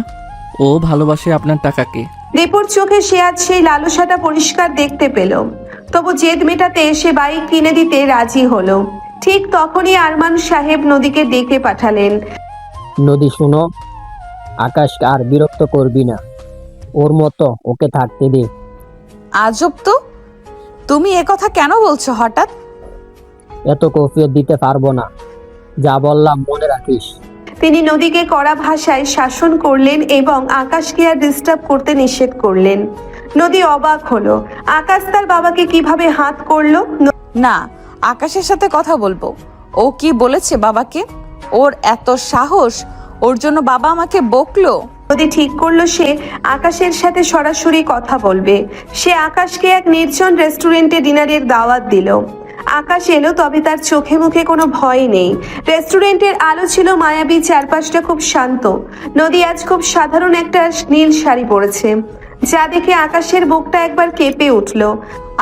ও ভালোবাসে আপনার টাকাকে। দীপুর চোখে সে আজ সেই লালসাটা পরিষ্কার দেখতে পেল। তবু জেদ মেটাতে সে বাইক কিনে দিতে রাজি হলো। ঠিক তখনই আরমান সাহেব নদীকে ডেকে পাঠালেন। নদী শোনো, আকাশকে আর বিরক্ত করবি না, ওর মতো ওকে থাকতে দে। আজব তো, তুমি কথা কেন বলছো হঠাৎ? এত কফিয়ত দিতে পারবো না, যা বললাম মনে রাখিস। তিনি নদীকে কড়া ভাষায় শাসন করলেন এবং আকাশকে আর ডিস্টার্ব করতে নিষেধ করলেন। নদী অবাক হলো, আকাশ তার বাবাকে কিভাবে হাত করলো। না, আকাশের সাথে কথা বলবো। ও কি বলেছে বাবাকে? ওর এত সাহস, ওর জন্য বাবা আমাকে বকলো। নদী ঠিক করলো সে আকাশের সাথে সরাসরি কথা বলবে। সে আকাশকে এক নির্জন রেস্টুরেন্টে ডিনারের দাওয়াত দিল। আকাশ এলো, তবে তার চোখে মুখে কোনো ভয় নেই। রেস্টুরেন্টের আলো ছিল মায়াবী, চারপাশটা খুব শান্ত। নদী আজ খুব সাধারণ একটা নীল শাড়ি পরেছে, যা দেখে আকাশের বুকটা একবার কেঁপে উঠল।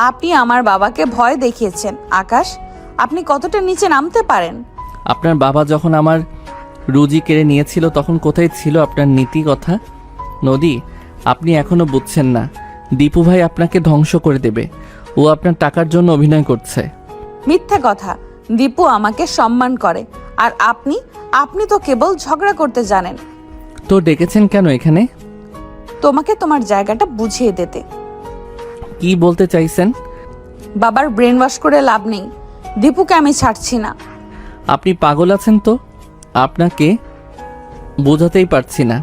আপনি আমার বাবাকে ভয় দেখিয়েছেন আকাশ। আপনি কতটা নিচে নামতে পারেন? আপনার বাবা যখন আমার রুজি কেড়ে নিয়েছিল তখন কোথায় ছিল আপনার নীতি কথা? নদী, আপনি এখনো বুঝছেন না, দীপু ভাই আপনাকে ধ্বংস করে দেবে। ও আপনার টাকার জন্য অভিনয় করছে। মিথ্যা কথা। দীপু আমাকে সম্মান করে, আর আপনি তো কেবল ঝগড়া করতে জানেন। তো ডেকেছেন কেন এখানে? তোমাকে তোমার জায়গাটা বুঝিয়ে দিতে। কি বলতে চাইছেন? বাবার ব্রেন ওয়াশ করে লাভ নেই। দীপুকে আমি ছাড়ছি না। আপনি পাগল আছেন তো? আপনাকে বোঝাতেই পারছি না।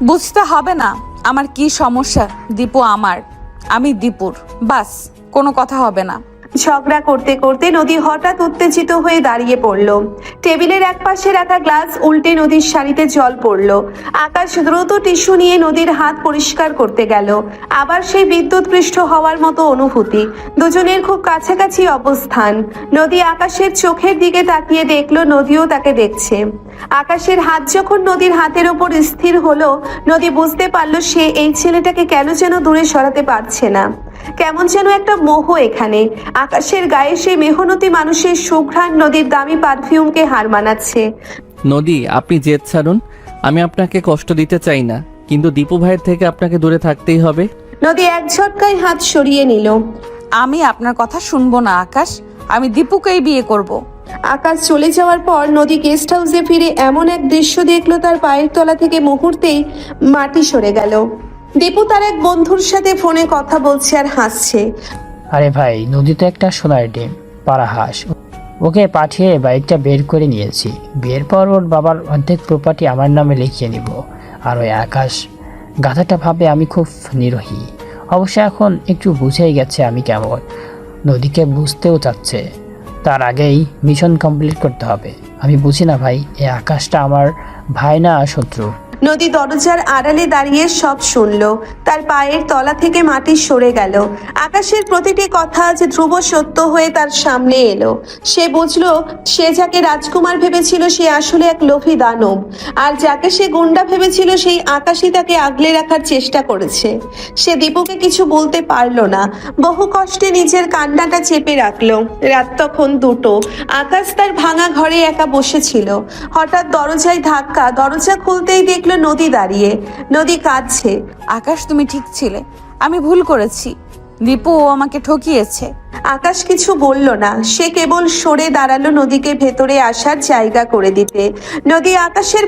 বুঝতে হবে না আমার কি সমস্যা। দীপু আমার, আমি দীপুর, বাস, কোনো কথা হবে না। ঝগড়া করতে করতে নদী হঠাৎ উত্তেজিত হয়ে দাঁড়িয়ে পড়ল। টেবিলের এক পাশে রাখা গ্লাস উল্টে নদীর শাড়িতে জল পড়ল। আকাশ দ্রুত টিস্যু নিয়ে নদীর হাত পরিষ্কার করতে গেল। আবার সেই বিদ্যুৎপৃষ্ট হওয়ার মতো অনুভূতি। দুজনের খুব কাছাকাছি অবস্থান। নদী আকাশের চোখের দিকে তাকিয়ে দেখলো নদীও তাকে দেখছে। আকাশের হাত যখন নদীর হাতের ওপর স্থির হলো, নদী বুঝতে পারলো সে এই ছেলেটাকে কেন যেন দূরে সরাতে পারছে না। কেমন যেন একটা মোহ এখানে। আকাশের গায়ে সেই মেহনতি মানুষের সুঘ্রাণ নদীর দামি পারফিউমকে হার মানাচ্ছে। নদী, আপনি জেদ ছাড়ুন। আমি আপনাকে কষ্ট দিতে চাই না, কিন্তু দীপু ভাইয়ের থেকে আপনাকে দূরে থাকতেই হবে। নদী এক ঝটকায় হাত সরিয়ে নিল। আমি আপনার কথা শুনবো না আকাশ। আমি দীপুকেই বিয়ে করব। আকাশ চলে যাওয়ার পর নদী গেস্ট হাউসে ফিরে এমন এক দৃশ্য দেখলো, তার পায়ের তলা থেকে মুহূর্তেই মাটি সরে গেল। দীপু তার এক বন্ধুর সাথে ফোনে কথা বলছে আর হাসছে। আরে ভাই, নদী তো একটা সোনার ডিম, পাড়া হাঁস। ওকে পাঠিয়ে বাইকটা বের করে নিয়েছি। বিয়ের পর ওর বাবার অর্ধেক প্রপার্টি আমার নামে লিখিয়ে নিব। আর ওই আকাশ গাধাটা ভাবে আমি খুব নিরোহী। অবশ্য এখন একটু বুঝেই গেছে আমি কেমন। নদীকে বুঝতেও চাচ্ছে। তার আগেই মিশন কমপ্লিট করতে হবে। আমি বুঝি না ভাই, এই আকাশটা আমার ভাই না শত্রু? নদী দরজার আড়ালে দাঁড়িয়ে সব শুনল। তার পায়ের তলা থেকে মাটি সরে গেল। আকাশের প্রতিটি কথা আজ ধ্রুব সত্য হয়ে তার সামনে এলো। সে বুঝলো সে যাকে রাজকুমার ভেবেছিল সে আসলে এক লোভী দানব, আর যাকে সে গুন্ডা ভেবেছিল সেই আকাশই তাকে আগলে রাখার চেষ্টা করেছে। সে দীপুকে কিছু বলতে পারলো না, বহু কষ্টে নিজের কান্নাটা চেপে রাখলো। রাত তখন 2টো। আকাশ তার ভাঙা ঘরে একা বসেছিল। হঠাৎ দরজায় ধাক্কা। দরজা খুলতেই দেখলো নদী দাঁড়িয়ে। নদী কাঁদছে। আকাশ, তুমি ঠিক ছিলে, আমি ভুল করেছি। দীপু ও আমাকে ঠকিয়েছে। আকাশ কিছু বলল না, সে কেবল সরে দাঁড়ালো নদীকে ভেতরে আসার জায়গা করে দিতে। নদী আকাশের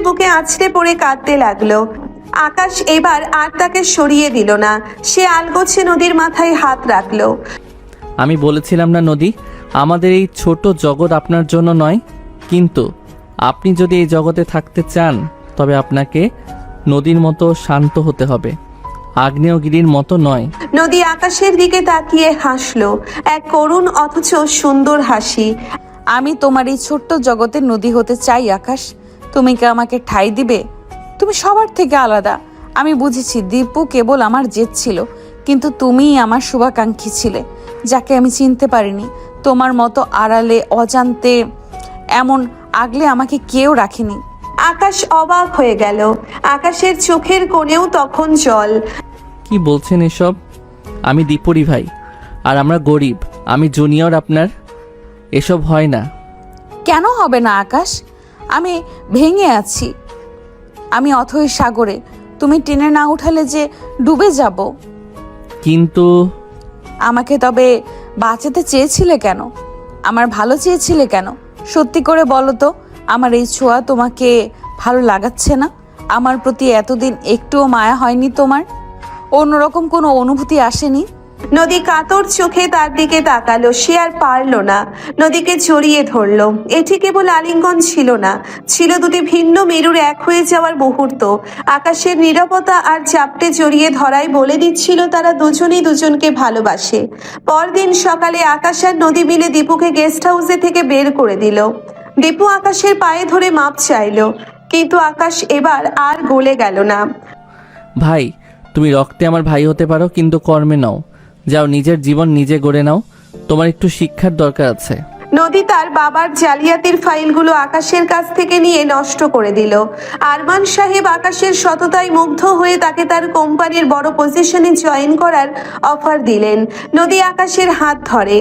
বুকে আছড়ে পড়ে কাঁদতে লাগলো। আকাশ এবার আর তাকে সরিয়ে দিল না, সে আলগোছে নদীর মাথায় হাত রাখলো। আমি বলেছিলাম না নদী, আমাদের এই ছোট জগৎ আপনার জন্য নয়, কিন্তু আপনি যদি এই জগতে থাকতে চান তবে আপনাকে নদীর মতো শান্ত হতে হবে, আগ্নেয়গিরির মতো নয়। নদী আকাশের দিকে তাকিয়ে হাসলো, এক করুণ অথচ সুন্দর হাসি। আমি তোমার এই ছোট্ট জগতের নদী হতে চাই আকাশ। তুমি কি আমাকে ঠাঁই দিবে? তুমি সবার থেকে আলাদা। আমি বুঝেছি দীপু কেবল আমার জেদ ছিল, কিন্তু তুমিই আমার শুভাকাঙ্ক্ষী ছিলে, যাকে আমি চিনতে পারিনি। তোমার মতো আড়ালে অজান্তে এমন আগলে আমাকে কেউ রাখেনি। আকাশ অবাক হয়ে গেল। আকাশের চোখের কোণেও তখন জল। কি বলছেন এসব? আমি দীপুরি ভাই, আর আমরা গরিব। আমি জুনিয়র আপনার। এসব হয় না। কেন হবে না আকাশ? আমি ভেঙে আছি, আমি অথই সাগরে। তুমি টেনে না উঠালে যে ডুবে যাব। কিন্তু আমাকে তবে বাঁচাতে চেয়েছিলে কেন? আমার ভালো চেয়েছিলে কেন? সত্যি করে বলো তো, আমার এই ছোঁয়া তোমাকে ভালো লাগাচ্ছে না? আমার প্রতি এতদিন একটুও মায়া হয়নি তোমার? অন্যরকম কোনো অনুভূতি আসেনি? নদী কাতর চোখে তার দিকে তাকালো। সে আর পারল না, নদীকে জড়িয়ে ধরলো। এটি কেবল আলিঙ্গন ছিল না, ছিল দুটি ভিন্ন মেরুর এক হয়ে যাওয়ার মুহূর্ত। আকাশের নীরবতা আর চাপটে জড়িয়ে ধরাই বলে দিচ্ছিল তারা দুজনেই দুজনকে ভালোবাসে। পরদিন সকালে আকাশ আর নদী মিলে দীপুকে গেস্ট হাউসে থেকে বের করে দিল। দীপু আকাশের পায়ে ধরে মাপ চাইলো, কিন্তু আকাশ এবার আর গলে গেল না। ভাই, তুমি রক্তে আমার ভাই হতে পারো, কিন্তু কর্মে নাও। যাও, নিজের জীবন নিজে গড়ে নাও। তোমার একটু শিক্ষার দরকার আছে। নদী তার বাবার জালিয়াতির ফাইলগুলো আকাশের কাছ থেকে নিয়ে নষ্ট করে দিল। আরমান সাহেব আকাশের সততায় মুগ্ধ হয়ে তাকে তার কোম্পানির বড় পজিশনে জয়েন করার অফার দিলেন। নদী আকাশের হাত ধরে।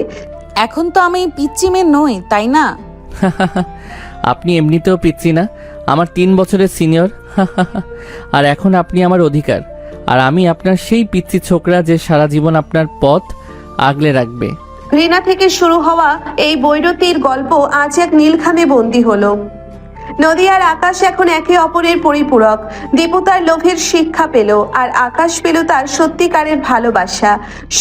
এখন তো আমি পিচ্চি মেয়ে নই, তাই না? আপনি এমনিতেও পিচ্ছি না, আমার 3 বছরের সিনিয়র। আর এখন আপনি আমার অধিকার, আর আমি আপনার সেই পিচ্চি ছোকরা যে সারা জীবন আপনার পথ আগলে রাখবে। ঘৃণা থেকে শুরু হওয়া এই বৈরতির গল্প আজ এক নীলখামে বন্দী হলো। নদী আর আকাশ এখন একে অপরের পরিপূরক। দীপু তার লোভের শিক্ষা পেল, আর আকাশ পেল তার সত্যিকারের ভালোবাসা।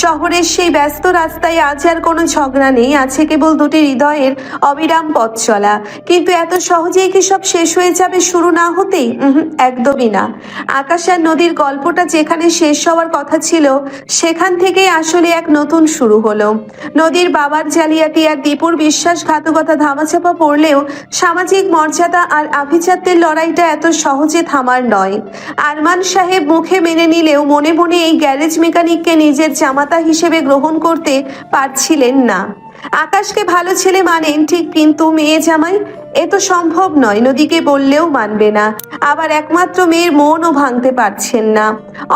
শহরের সেই ব্যস্ত রাস্তায় আজ আর কোনো ঝগড়া নেই, আছে কেবল দুটি হৃদয়ের অবিরাম পথ চলা। কিন্তু এত সহজেই কি সব শেষ হয়ে যাবে শুরু না হতেই? একদমই না। আকাশ আর নদীর গল্পটা যেখানে শেষ হওয়ার কথা ছিল, সেখান থেকেই আসলে এক নতুন শুরু হলো। নদীর বাবার জালিয়াতি আর দীপুর বিশ্বাসঘাতকতা ধামাচাপা পড়লেও সামাজিক মর্যাদা আর আভিজাত্যের লড়াইটা এত সহজে থামার নয়। আরমান সাহেব মুখে মেনে নিলেও মনে মনে এই গ্যারেজ মেকানিককে নিজের জামাতা হিসেবে গ্রহণ করতে পারছিলেন না। আকাশকে ভালো ছেলে মানেন ঠিক, কিন্তু মেয়ে জামাই এ তো সম্ভব নয়। নদীকে বললেও মানবে না, আবার একমাত্র মেয়ের মনও ভাঙতে পারছেন না।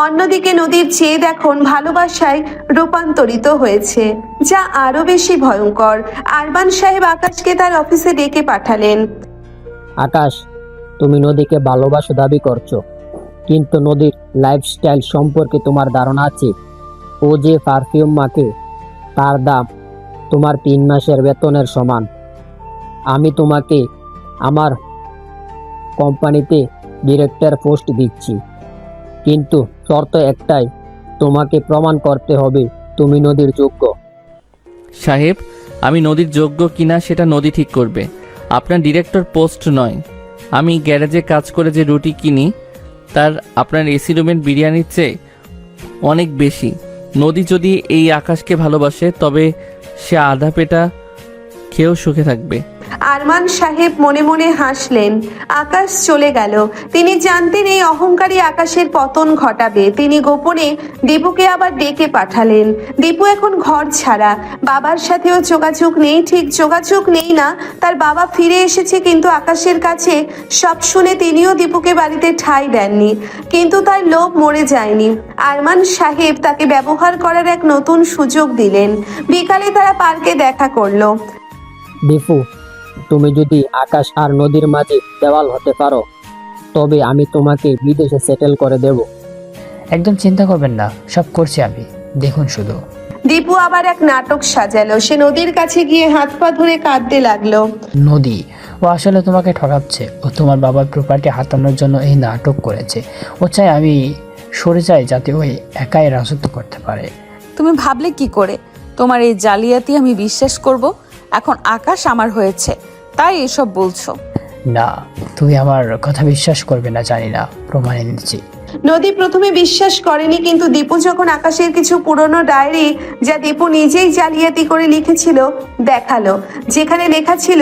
অন্যদিকে নদীর জেদ এখন ভালোবাসায় রূপান্তরিত হয়েছে, যা আরো বেশি ভয়ঙ্কর। আরমান সাহেব আকাশকে তার অফিসে ডেকে পাঠালেন। আকাশ, তুমি নদীকে ভালোবাসা দাবি করছো, কিন্তু নদীর লাইফস্টাইল সম্পর্কে তোমার ধারণা আছে? ও যে পারফিউম মাখে, তার দাম তোমার 3 মাসের বেতনের সমান। আমি তোমাকে আমার কোম্পানিতে ডিরেক্টর পোস্ট দিচ্ছি, কিন্তু শর্ত একটাই, তোমাকে প্রমাণ করতে হবে তুমি নদীর যোগ্য। সাহেব, আমি নদীর যোগ্য কিনা সেটা নদী ঠিক করবে, আপনার ডিরেক্টর পোস্ট নয়। আমি গ্যারেজে কাজ করে যে রুটি কিনি তার আপনার এসি রুমের বিরিয়ানির চেয়ে অনেক বেশি। নদী যদি এই আকাশকে ভালোবাসে তবে সে আধা পেটা খেয়েও সুখে থাকবে। আরমান সাহেব মনে মনে হাসলেন। আকাশ চলে গেল। তিনি জানতেন এই অহংকারী আকাশের পতন ঘটাবে। তিনি গোপনে দীপুকে আবার ডেকে পাঠালেন। দীপু এখন ঘর ছাড়া, বাবার সাথেও যোগাযোগ নেই। ঠিক যোগাযোগ নেই না, তার বাবা ফিরে এসেছে, কিন্তু আকাশের কাছে সব শুনে তিনিও দীপুকে বাড়িতে ঠাঁই দেননি। কিন্তু তার লোভ মরে যায়নি। আরমান সাহেব তাকে ব্যবহার করার এক নতুন সুযোগ দিলেন। বিকালে তারা পার্কে দেখা করলো। দীপু, তুমি যদি আকাশ আর নদীর মাঝে দেওয়াল হতে পারো তবে আমি তোমাকে বিদেশে সেটেল করে দেব। একদম চিন্তা করবেন না, সব করছি আমি, দেখুন শুধু। দীপু আবার এক নাটক সাজালো। সে নদীর কাছে গিয়ে হাত পা ধরে কাঁদতে লাগলো। নদী, ও আসলে তোমাকে ঠকাচ্ছে। ও তোমার বাবার প্রপার্টি হাতানোর জন্য এই নাটক করেছে। ও চাই আমি সরে যাই যাতে ওই একাই রাজত্ব করতে পারে। তুমি ভাবলে কি করে তোমার এই জালিয়াতি আমি বিশ্বাস করব? এখন আকাশ আমার হয়েছে তাই এসব বলছো? না, তুমি আমার কথা বিশ্বাস করবে না জানি না, প্রমাণ এনেছি। নদী প্রথমে বিশ্বাস করেনি, কিন্তু দীপু যখন আকাশের কিছু পুরনো ডায়েরি, যা দীপু নিজেই জালিয়াতি করে লিখেছিল, দেখালো, যেখানে লেখা ছিল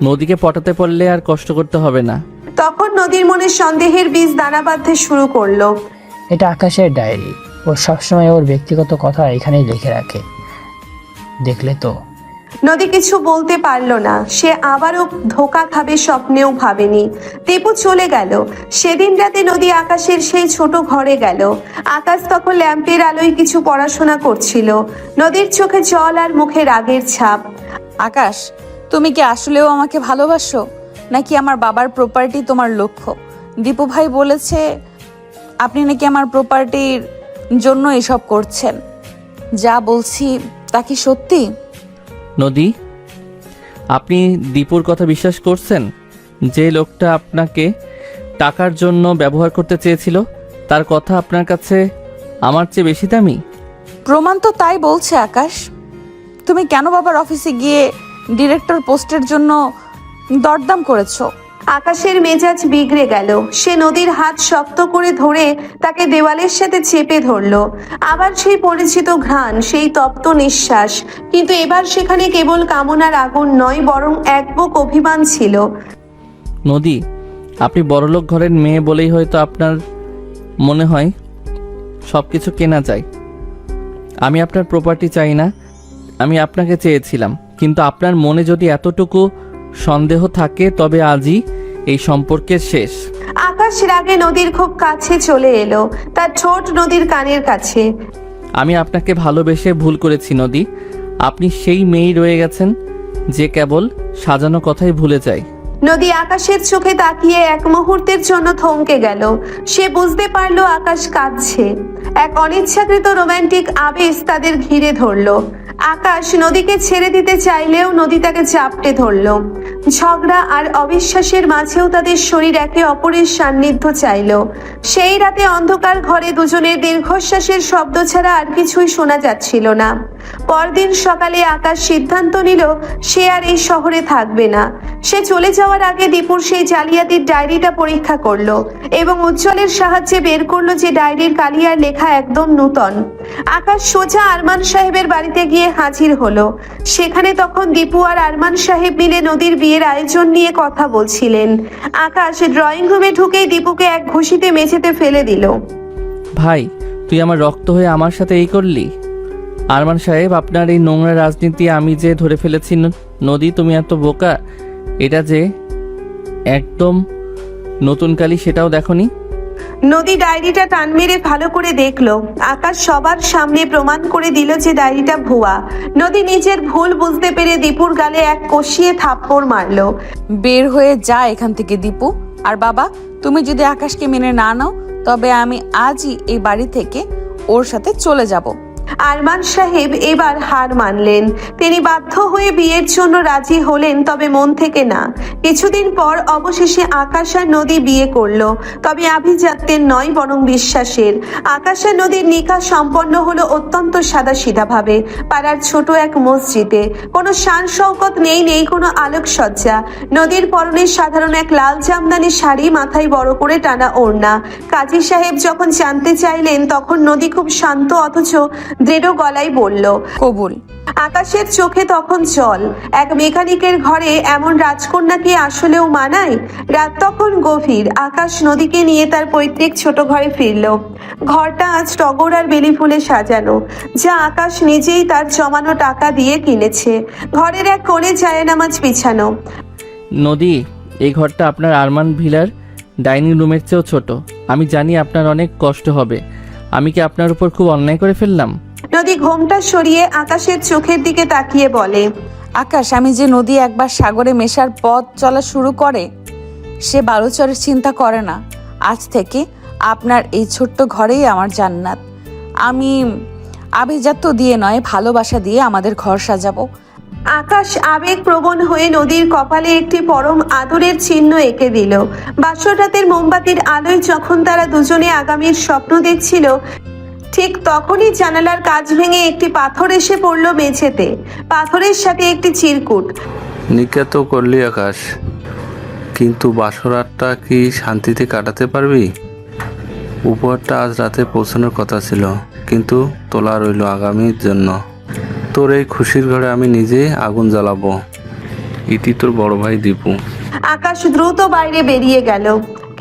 নদীকে পটাতে পারলে আর কষ্ট করতে হবে না। তখন নদীর মনে সন্দেহের বীজ দানা বাঁধতে শুরু করলো। এটা আকাশের ডায়েরি। ও সবসময় ওর ব্যক্তিগত কথা এখানেই লিখে রাখে, দেখলে তো। নদী কিছু বলতে পারলো না। সে আবারও ধোকা খাবে স্বপ্নেও ভাবেনি। দীপু চলে গেল। সেদিন রাতে নদী আকাশের সেই ছোট ঘরে গেল। আকাশ তখন ল্যাম্পের আলোয় কিছু পড়াশোনা করছিল। নদীর চোখে জল আর মুখে রাগের ছাপ। আকাশ, তুমি কি আসলেও আমাকে ভালোবাসো, নাকি আমার বাবার প্রপার্টি তোমার লক্ষ্য? দীপু ভাই বলেছে আপনি নাকি আমার প্রপার্টির জন্য এসব করছেন। যা বলছি তা কি সত্যি? নদী, আপনি দীপুর কথা বিশ্বাস করছেন? যে লোকটা আপনাকে টাকার জন্য ব্যবহার করতে চেয়েছিল, তার কথা আপনার কাছে আমার চেয়ে বেশি দামি? প্রমাণ তো তাই বলছে আকাশ। তুমি কেন বাবার অফিসে গিয়ে ডিরেক্টর পোস্টের জন্য দরদাম করেছো? আকাশের মেজাজ বিগড়ে গেল। সে নদীর হাত শক্ত করে ধরে তাকে দেওয়ালের সাথে চেপে ধরলো। আবার সেই পরিচিত ঘ্রাণ, সেই তপ্ত নিঃশ্বাস, কিন্তু এবার সেখানে কেবল কামনার আগুন নয়, বরং এক বুক অভিমান ছিল। নদী, আপনি বড়লোক ঘরের মেয়ে বলেই হয়তো আপনার মনে হয় সব কিছু কেনা যায়। আমি আপনার প্রপার্টি চাই না, আমি আপনাকে চেয়েছিলাম। কিন্তু আপনার মনে যদি এতটুকু সন্দেহ থাকে তবে আজই এই সম্পর্কের শেষ। আকাশ রাগে নদীর খুব কাছে চলে এলো, তার ঠোঁট নদীর কানের কাছে। আমি আপনাকে ভালোবেসে ভুল করেছি নদী। আপনি সেই মেয়েই রয়ে গেছেন যে কেবল সাজানো কথাই ভুলে যায়। নদী আকাশের চোখে তাকিয়ে এক মুহূর্তের জন্য থমকে গেল। সে বুঝতে পারলো আকাশ কাঁদছে। এক অনিচ্ছাকৃত রোমান্টিক আবেশ তাদের ঘিরে ধরলো। আকাশ নদীকে ছেড়ে দিতে চাইলেও নদী তাকে চাপটে ধরলো। ঝগড়া আর অবিশ্বাসের মাঝেও তাদের শরীর একে অপরের সান্নিধ্য চাইল। সেই রাতে অন্ধকার ঘরে দুজনের দীর্ঘশ্বাসের শব্দ ছাড়া আর কিছুই শোনা যাচ্ছিল না। পরদিন সকালে আকাশ সিদ্ধান্ত নিল সে আর এই শহরে থাকবে না। সে চলে যাওয়ার আগে দীপুর সেই জালিয়াতির ডায়েরিটা পরীক্ষা করলো এবং উজ্জ্বলের সাহায্যে বের করলো যে ডায়েরির কালিয়ার লেখা একদম নূতন। আকাশ সোজা আরমান সাহেবের বাড়িতে গিয়ে হাজির হলো। সেখানে তখন দীপু আর আরমান সাহেব মিলে নদীর বিয়ের আয়োজন নিয়ে কথা বলছিলেন। আকাশ ড্রয়িং রুমে ঢুকেই দীপুকে এক ঘুষিতে মেঝেতে ফেলে দিল। ভাই, তুই আমার রক্ত হয়ে আমার সাথে এই করলি? আরমান সাহেব, আপনার এই নোংরা রাজনীতি আমি যে ধরে ফেলেছি। নদী, তুমি এত বোকা, এটা যে একদম নতুন কালি সেটাও দেখনি। নদী ডায়েরিটা টান মেরে ভালো করে দেখলো। আকাশ সবার সামনে প্রমাণ করে দিল যে ডায়েরিটা ভুয়া। নদী নিজের ভুল বুঝতে পেরে দীপুর গালে এক কষিয়ে থাপ্পড় মারলো। বের হয়ে যা এখান থেকে দীপু। আর বাবা, তুমি যদি আকাশকে মেনে না নাও তবে আমি আজই এই বাড়ি থেকে ওর সাথে চলে যাব। আরমান সাহেব এবার হার মানলেন। তিনি বাধ্য হয়ে বিয়ের জন্য রাজি হলেন, তবে মন থেকে না। কিছুদিন পর অবশেষে আকাশ আর নদী বিয়ে করলো, তবে আভিজাত্যের নয় বরং বিশ্বাসের। আকাশ আর নদীর নিকাহ সম্পন্ন হলো অত্যন্ত সাদাসিধা ভাবে, পাড়ার ছোট এক মসজিদে। কোনো শান শওকত নেই কোনো আলোকসজ্জা। নদীর পরনে সাধারণ এক লাল জামদানি শাড়ি, মাথায় বড় করে টানা ওড়না। কাজী সাহেব যখন জানতে চাইলেন তখন নদী খুব শান্ত অথচ দৃঢ় গলায় বলল। কবুল। আকাশের চোখে তখন জল। এক মেকানিকের ঘরে এমন রাজকন্যা কি আসলেও মানায়? রাত তখন গভীর। আকাশ নদীকে নিয়ে তার পৈতৃক ছোট ঘরে ফিরল। ঘরটা আজ টগর আর বেলি ফুলে সাজানো, যা আকাশ নিজেই তার জমানো টাকা দিয়ে কিনেছে। ঘরের এক কোণে জায়নামাজ বিছানো। নদী, এই ঘরটা আপনার আরমান ভিলার ডাইনিং রুমের চেয়েও ছোট। আমি জানি আপনার অনেক কষ্ট হবে। আমি কি আপনার উপর খুব অন্যায় করে ফেললাম? নদী ঘোমটা সরিয়ে আকাশের চোখের দিকে তাকিয়ে বলে। আকাশ, আমি যে নদী একবার সাগরে মেশার পথ চলা শুরু করে সে বালুচরের চিন্তা করে না। আজ থেকে আপনার এই ছোট্ট ঘরেই আমার জান্নাত। আমি আভিজাত্য দিয়ে নয়, ভালোবাসা দিয়ে আমাদের ঘর সাজাবো। আকাশ আবেগপ্রবণ হয়ে নদীর কপালে একটি পরম আদরের চিহ্ন এঁকে দিল। বাসর রাতের মোমবাতির আলোয় যখন তারা দুজনে আগামীর স্বপ্ন দেখছিল, ঠিক তখনই জানালার কাঁচ ভেঙে একটি পাথর এসে পড়ল মেঝেতে। পাথরের সাথে একটি চিরকুট। নিকা তো করলি আকাশ, কিন্তু বাসরাতটা কি শান্তিতে কাটাতে পারবি? উপহারটা আজ রাতে পৌঁছানোর কথা ছিল, কিন্তু তোলা রইল আগামীর জন্য। তোর এই খুশির ঘরে আমি নিজে আগুন জ্বালাবো। ইতি তোর বড় ভাই দীপু। আকাশ দ্রুত বাইরে বেরিয়ে গেল,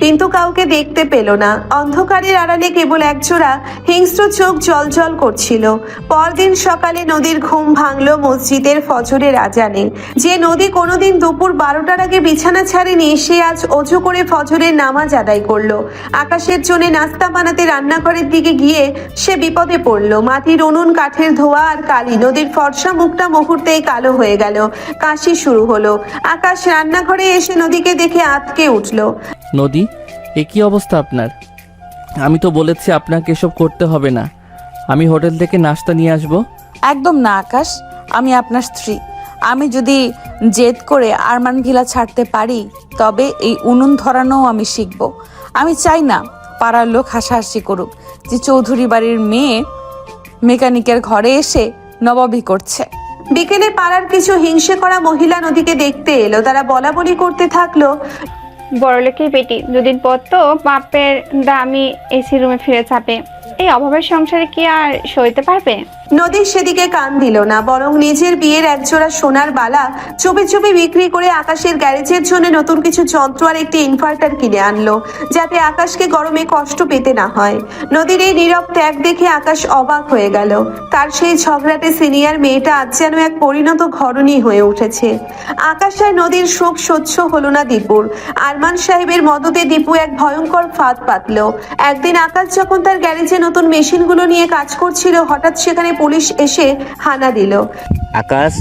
কিন্তু কাউকে দেখতে পেল না। অন্ধকারের আড়ালে কেবল একজোড়া হিংস্র চোখ জলজল করছিল। পরদিন সকালে নদীর ঘুম ভাঙলো মসজিদের ফজরের আজানে। যে নদী কোনোদিন দুপুর 12টার আগে বিছানা ছাড়েনি, সে আজ অজু করে ফজরের নামাজ আদায় করলো। আকাশের জন্য নাস্তা বানাতে রান্নাঘরের দিকে গিয়ে সে বিপদে পড়ল। মাটির উনুন, কাঠের ধোয়া আর কালি। নদীর ফর্সা মুখটা মুহূর্তেই কালো হয়ে গেল। কাশি শুরু হলো। আকাশ রান্নাঘরে এসে নদীকে দেখে আঁতকে উঠল। নদী, এ কী অবস্থা আপনার? আমি তো বলেছি আপনাকে এসব করতে হবে না। আমি হোটেল থেকে নাস্তা নিয়ে আসবো। একদম না আকাশ, আমি আপনার স্ত্রী। আমি যদি জেদ করে আরমান ভিলা ছাড়তে পারি, তবে এই উনুন ধরানোও আমি শিখব। আমি চাই না পাড়ার লোক হাসাহাসি করুক যে চৌধুরী বাড়ির মেয়ে মেকানিকের ঘরে এসে নবাবি করছে। বিকেলে পাড়ার কিছু হিংসে করা মহিলা নদীকে দেখতে এলো। তারা বলা বলি করতে থাকলো। বড়লোকের বেটি, দুদিন পর তো বাপের দামি এসি রুমে ফিরে যাবে। এই অভাবের সংসারে কি আর সইতে পারবে? নদী সেদিকে কান দিল না, বরং নিজের বিয়ের একজোড়া সোনার বালা চুপি চুপি বিক্রি করে আকাশের গ্যারেজের জন্য নতুন কিছু যন্ত্র আর একটি ইনভার্টার কিনে আনলো, যাতে আকাশকে গরমে কষ্ট পেতে না হয়। নদীর এই নীরব ত্যাগ দেখে আকাশ অবাক হয়ে গেল। তার সেই ঝগড়াটে সিনিয়র মেয়েটা আজ যেন এক পরিণত ঘরণী হয়ে উঠেছে। আকাশ আর নদীর শোক সহ্য হলো না দীপুর। আরমান সাহেবের মদতে দীপু এক ভয়ঙ্কর ফাঁদ পাতল। একদিন আকাশ যখন তার গ্যারেজে নতুন মেশিনগুলো নিয়ে কাজ করছিল, হঠাৎ সেখানে পুলিশ এসে হানা দিল। আকাশ,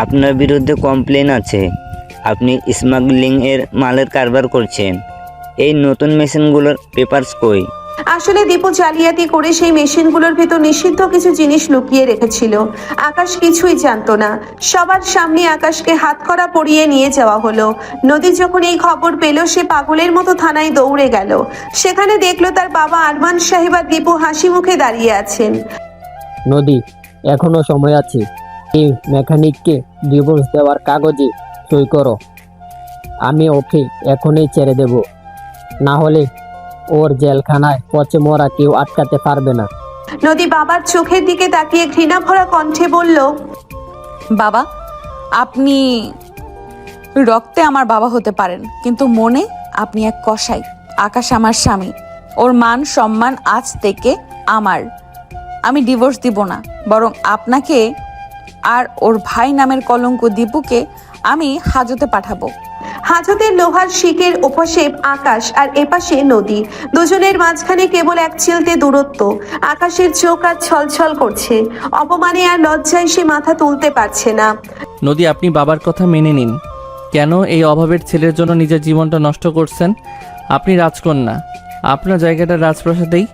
আপনার বিরুদ্ধে কমপ্লেন আছে। আপনি স্মাগলিং এর মালের কারবার করছেন। এই নতুন মেশিনগুলোর পেপারস কই? আসলে দীপু জালিয়াতি করে সেই মেশিনগুলোর ভেতর নিষিদ্ধ কিছু জিনিস লুকিয়ে রেখেছিল। আকাশ কিছুই জানতো না। সবার সামনে আকাশকে হাতকড়া পরিয়ে নিয়ে যাওয়া হলো। নদী যখন এই খবর পেল, সে পাগলের মতো থানায় দৌড়ে গেল। সেখানে দেখলো তার বাবা আরমান সাহেব আর দীপু হাসি মুখে দাঁড়িয়ে আছেন। নদী, এখনো সময় আছে। এই মেকানিককে ডিভোর্স দেওয়ার কাগজে সই করো। আমি ওকে এখনই ছেড়ে দেব, না হলে ওর জেলখানায় পচে মরা কেউ আটকাতে পারবে না। নদী বাবার চোখের দিকে তাকিয়ে ঘৃণা ভরা কণ্ঠে বলল, বাবা, আপনি রক্তে আমার বাবা হতে পারেন, কিন্তু মনে আপনি এক কসাই। আকাশ আমার স্বামী, ওর মান সম্মান আজ থেকে আমার। আমি ডিভোর্স দিব না, বরং আপনাকে আর ওর ভাই নামের কলঙ্ক দীপুকে আমি হাজতে পাঠাবো। হাজতের লোহার শিকের ওপাশে আকাশ আর এপাশে নদী। দুজনের মাঝখানে কেবল এক চিলতে দূরত্ব। আকাশের চোখ আর ছলছল করছে। অপমানে আর লজ্জায় সে মাথা তুলতে পারছে না। নদী, আপনি বাবার কথা মেনে নিন। কেন এই অভাবের ছেলের জন্য নিজের জীবনটা নষ্ট করছেন? আপনি রাজকন্যা, আপনার জায়গাটা রাজপ্রাসাদেই।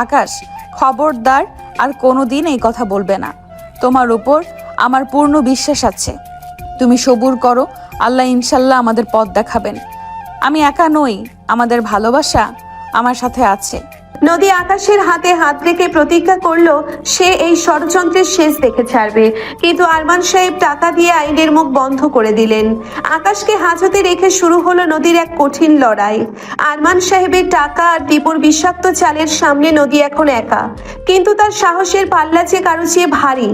আকাশ, খবরদার আর কোনোদিন এই কথা বলবে না। তোমার উপর আমার পূর্ণ বিশ্বাস আছে। তুমি সবুর করো, আল্লাহ ইনশাল্লাহ আমাদের পথ দেখাবেন। আমি একা নই, আমাদের ভালোবাসা আমার সাথে আছে। নদী আকাশের হাতে হাত রেখে প্রতিজ্ঞা করলো সে এই ষড়যন্ত্রের শেষ দেখে ছাড়বে, কিন্তু আরমান সাহেব টাকা দিয়ে আইনের মুখ বন্ধ করে দিলেন। আকাশকে হাজতে রেখে শুরু হলো নদীর এক কঠিন লড়াই। আরমান সাহেবের টাকা আর দীপুর বিষাক্ত চালের সামনে নদী এখন একা, কিন্তু তার সাহসের পাল্লা যে কারো চেয়ে ভারী।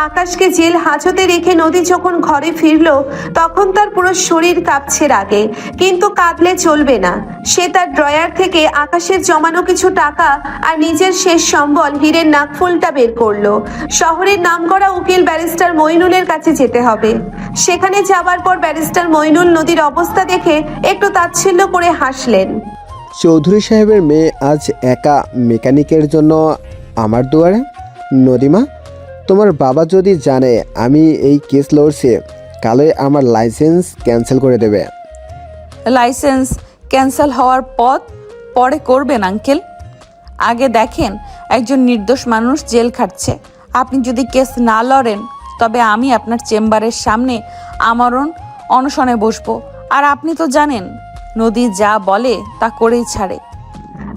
আকাশকে জেল হাজতে রেখে নদী যখন ঘরে ফিরলো তখন তার পুরো শরীর কাঁপছে রাগে, কিন্তু কাঁদলে চলবে না। সে তার ড্রয়ার থেকে আকাশের জমানো কিছু টাকা আর নিজের শেষ সম্বল হীরের নাকফুলটা বের করলো। শহরের নামকরা উকিল ব্যারিস্টার মইনুলের কাছে যেতে হবে। সেখানে যাবার পর ব্যারিস্টার মইনুল নদীর অবস্থা দেখে একটু তাচ্ছিল্য করে হাসলেন। চৌধুরী সাহেবের মেয়ে আজ একা মেকানিকের জন্য আমার দুয়ারে। নদীমা, তোমার বাবা যদি জানে আমি এই কেস লড়ছি, কালে আমার লাইসেন্স ক্যান্সেল করে দেবে। লাইসেন্স ক্যান্সেল হওয়ার পরে করবেন আঙ্কেল। আগে দেখেন একজন নির্দোষ মানুষ জেল খাটছে। আপনি যদি কেস না লড়েন তবে আমি আপনার চেম্বারের সামনে আমরণ অনশনে বসবো। আর আপনি তো জানেন নদী যা বলে তা করেই ছাড়ে।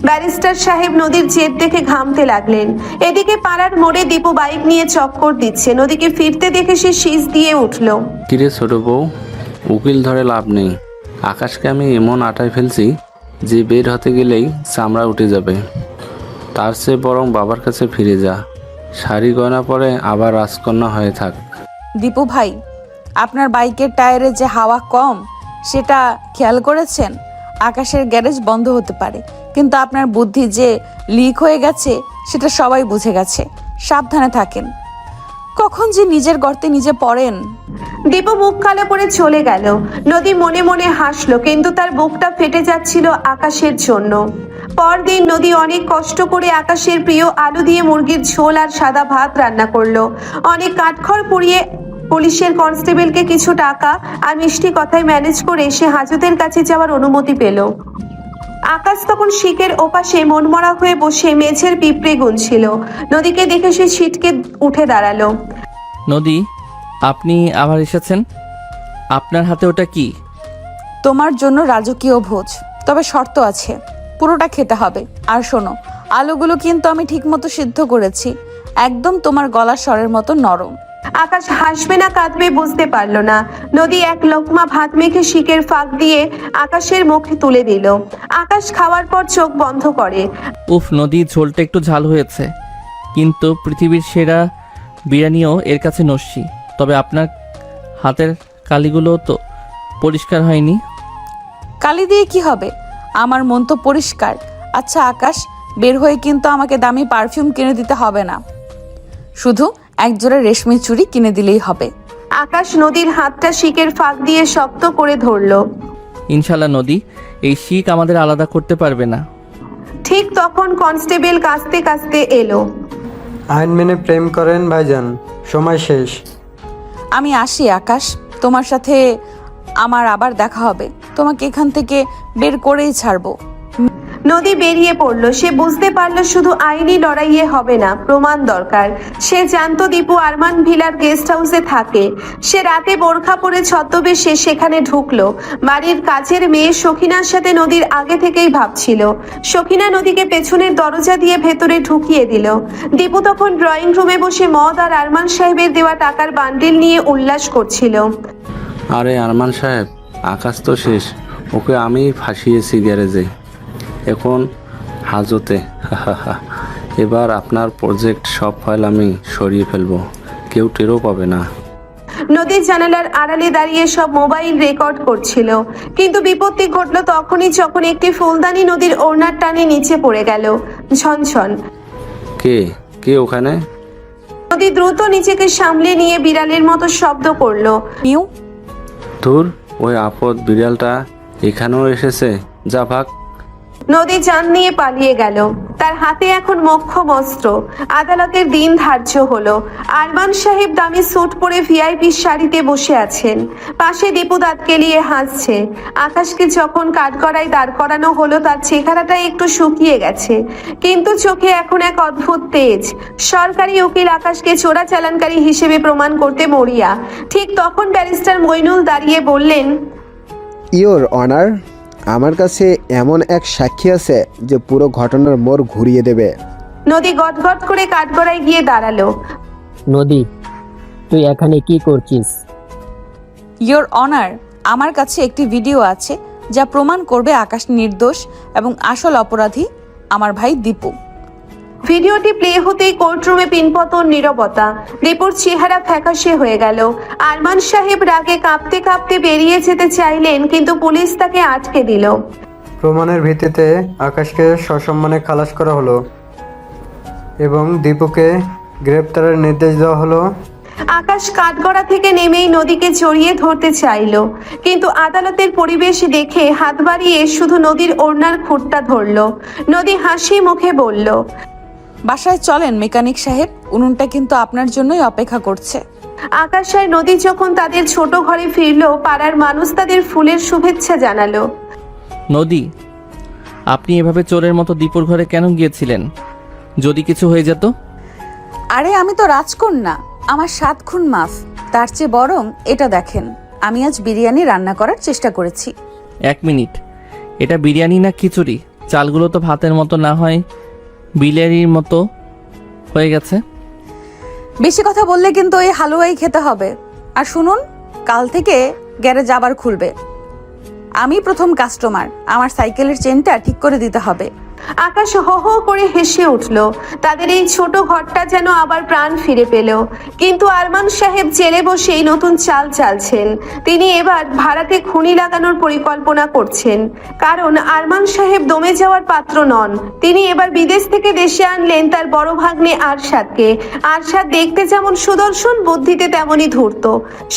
ব্যারিস্টার সাহেব নদীর জেদ দেখে ঘামতে লাগলেন। এদিকে পাড়ার মোড়ে দীপু বাইক নিয়ে চক্কর দিচ্ছে। নদীকে ফিরতে দেখে সে শীষ দিয়ে উঠল। কিরে ছোট বউ, উকিল ধরে লাভ নেই। আকাশকে আমি এমন আটায় ফেলছি যে বের হতে গেলেই চামড়া উঠে যাবে। তার চেয়ে বরং বাবার কাছে ফিরে যা, শাড়ি গয়না পরে আবার রাজকন্যা হয়ে থাক। দীপু ভাই, আপনার বাইকের টায়ারে যে হাওয়া কম সেটা খেয়াল করেছেন? আকাশের গ্যারেজ বন্ধ হতে পারে, কিন্তু আপনার বুদ্ধি যে লিক হয়ে গেছে সেটা সবাই বুঝে গেছে। সাবধানে থাকেন, কখন যে নিজের গর্তে নিজে পড়েন। দীপু মুখ কালো করে চলে গেল। নদী মনে মনে হাসলো, কিন্তু তার বুকটা ফেটে যাচ্ছিল আকাশের জন্য। পরদিন নদী অনেক কষ্ট করে আকাশের প্রিয় আলু দিয়ে মুরগির ঝোল আর সাদা ভাত রান্না করলো। অনেক কাঠখড় পুড়িয়ে পুলিশের কনস্টেবলকে কিছু টাকা আর মিষ্টি কথায় ম্যানেজ করে সে হাজতের কাছে যাওয়ার অনুমতি পেল। আকাশ তখন শিকের ওপাশে মনমরা হয়ে বসে মেঝের পিঁপড়ে গুনছিল। নদীকে দেখে সে ছিটকে উঠে দাঁড়ালো। নদী, আপনি আবার এসেছেন? আপনার হাতে ওটা কি? তোমার জন্য রাজকীয় ভোজ, তবে শর্ত আছে, পুরোটা খেতে হবে। আর শোনো, আলুগুলো কিন্তু আমি ঠিকমতো সিদ্ধ করেছি, একদম তোমার গলার স্বরের মতো নরম। আকাশ হাসবে না কাঁদবে বুঝতে পারলো না। নদী এক লোকমা ভাত মেখে শিকের ফাঁক দিয়ে আকাশের মুখে তুলে দিল। আকাশ খাওয়ার পর চোখ বন্ধ করে। উফ নদী, ঝোলটা একটু ঝাল হয়েছে, কিন্তু পৃথিবীর সেরা বিরিয়ানিও এর কাছে নস্যি। তবে আপনার হাতের কালিগুলো তো পরিষ্কার হয়নি। কালি দিয়ে কি হবে? আমার মন তো পরিষ্কার। আচ্ছা আকাশ, বের হয়ে কিন্তু আমাকে দামি পারফিউম কিনে দিতে হবে না, শুধু একজোড়া রেশমি চুড়ি কিনে দিলেই হবে। আকাশ নদীর হাতটা শিকের ফাঁক দিয়ে শক্ত করে ধরলো। ইনশাল্লাহ নদী, এই শিক আমাদের আলাদা করতে পারবে না। ঠিক তখন কনস্টেবল কাঁচতে কাঁচতে এলো। আইন মেনে প্রেম করেন ভাইজান, সময় শেষ। আমি আসি আকাশ, তোমার সাথে আমার আবার দেখা হবে। তোমাকে এখান থেকে বের করেই ছাড়বো। নদী বেরিয়ে পড়লো। সে বুঝতে পারলো শুধু আইনি লড়াইয়ে হবে না, প্রমাণ দরকার। সে জানতো দীপু আরমান ভিলার গেস্ট হাউসে থাকে। সে রাতে বোরখা পরে ছদ্মবেশে সেখানে ঢুকলো। বাড়ির কাজের মেয়ে সখিনার সাথে নদীর আগে থেকেই ভাবছিল। সখিনা নদীকে পেছনের দরজা দিয়ে ভেতরে ঢুকিয়ে দিল। দীপু তখন ড্রয়িং রুমে বসে মদ আর আরমান সাহেবের দেওয়া টাকার বান্ডিল নিয়ে উল্লাস করছিল। আরে আরমান সাহেব, আকাশ তো শেষ, ওকে আমি ফাঁসিয়েছি গ্যারেজে, এখন হাজতে। এবার আপনার প্রজেক্ট সব ফাইল আমি সরিয়ে ফেলবো, কেউ টেরও পাবে না। নদীর জানালার আড়ালে দাঁড়িয়ে সব মোবাইল রেকর্ড করছিল, কিন্তু বিপত্তি ঘটলো তখনই যখন একটি ফুলদানি নদীর ওড়নার টানে নিচে পড়ে গেল। ঝনঝন। কে কে ওখানে? নদী দ্রুত নিজেকে সামলে নিয়ে বিড়ালের মতো শব্দ করলো। মিউ। ধুর, ওই আপদ বিড়ালটা এখানেও এসেছে, যা ভাগ। নদী জান নিয়ে পালিয়ে গেল। তার হাতে এখন মোক্ষম অস্ত্র। আদালতের দিন ধার্য হলো। আরমান সাহেব দামি স্যুট পরে ভিআইপি শাড়িতে বসে আছেন। পাশে দীপু দাঁত কেলিয়ে হাসছে। আকাশকে যখন কাঠগড়ায় দাঁড় করানো হলো তার চেহারাটা একটু শুকিয়ে গেছে, কিন্তু চোখে এখন এক অদ্ভুত তেজ। সরকারি উকিল আকাশকে চোরাচালানকারী হিসেবে প্রমাণ করতে মরিয়া। ঠিক তখন ব্যারিস্টার মইনুল দাঁড়িয়ে বললেন, ইয়োর অনার, আমার কাছে এমন এক সাক্ষী আছে যে পুরো ঘটনার মোড় ঘুরিয়ে দেবে। নদী গটগট করে কাঠগড়ায় গিয়ে দাঁড়ালো। নদী, তুই এখানে কি করছিস? ইয়োর অনার, আমার কাছে একটি ভিডিও আছে যা প্রমাণ করবে আকাশ নির্দোষ এবং আসল অপরাধী আমার ভাই দীপু। ভিডিওটি প্লে হতেই কোর্টরুমে পিনপতন নীরবতা। দীপুর চেহারা ফ্যাকাশে হয়ে গেল। আরমান সাহেব রাগে কাঁপতে কাঁপতে বেরিয়ে যেতে চাইলেন, কিন্তু পুলিশ তাকে আটকে দিল। প্রমাণের ভিত্তিতে আকাশকে সসম্মানে খালাস করা হলো এবং দীপুকে গ্রেপ্তারের নির্দেশ দেওয়া হলো। আকাশ কাঠগড়া থেকে নেমেই নদীকে জড়িয়ে ধরতে চাইল, কিন্তু আদালতের পরিবেশ দেখে হাত বাড়িয়ে শুধু নদীর ওড়নার খুঁটটা ধরল। নদী হাসি মুখে বলল, বাসায় চলেন মেকানিক সাহেব, উনুনটা কিন্তু আপনার জন্যই অপেক্ষা করছে। আকাশ আর নদী যখন তাদের ছোট ঘরে ফিরল, পাড়ার মানুষ তাদের ফুলের শুভেচ্ছা জানালো। নদী, আপনি এভাবে চোরের মতো দীপুর ঘরে কেন গিয়েছিলেন? যদি কিছু হয়ে যেত? আরে আমি তো রাজকন্যা, আমার 7 খুন মাফ। তার চেয়ে বরং এটা দেখেন, আমি আজ বিরিয়ানি রান্না করার চেষ্টা করেছি। 1 মিনিট, এটা বিরিয়ানি না খিচুড়ি? চালগুলো তো ভাতের মতো না হয় বিরিয়ানির মতো হয়ে গেছে। বেশি কথা বললে কিন্তু এই হালুয়াই খেতে হবে। আর শুনুন, কাল থেকে গ্যারেজ আবার খুলবে। আমি প্রথম কাস্টমার, আমার সাইকেলের চেনটা ঠিক করে দিতে হবে। আকাশ হো হো করে হেসে উঠল। তাদের এই ছোট ঘরটা যেন আবার প্রাণ ফিরে পেল। কিন্তু আরমান সাহেব জেলে বসেই নতুন চাল চালছেন। তিনি এবার ভাড়াতে খুনি লাগানোর পরিকল্পনা করছেন, কারণ আরমান সাহেব দমে যাওয়ার পাত্র নন। তিনি এবার বিদেশ থেকে দেশে আনলেন তার বড় ভাগ্নে আরশাদকে। আরশাদ দেখতে যেমন সুদর্শন, বুদ্ধিতে তেমনই ধূর্ত।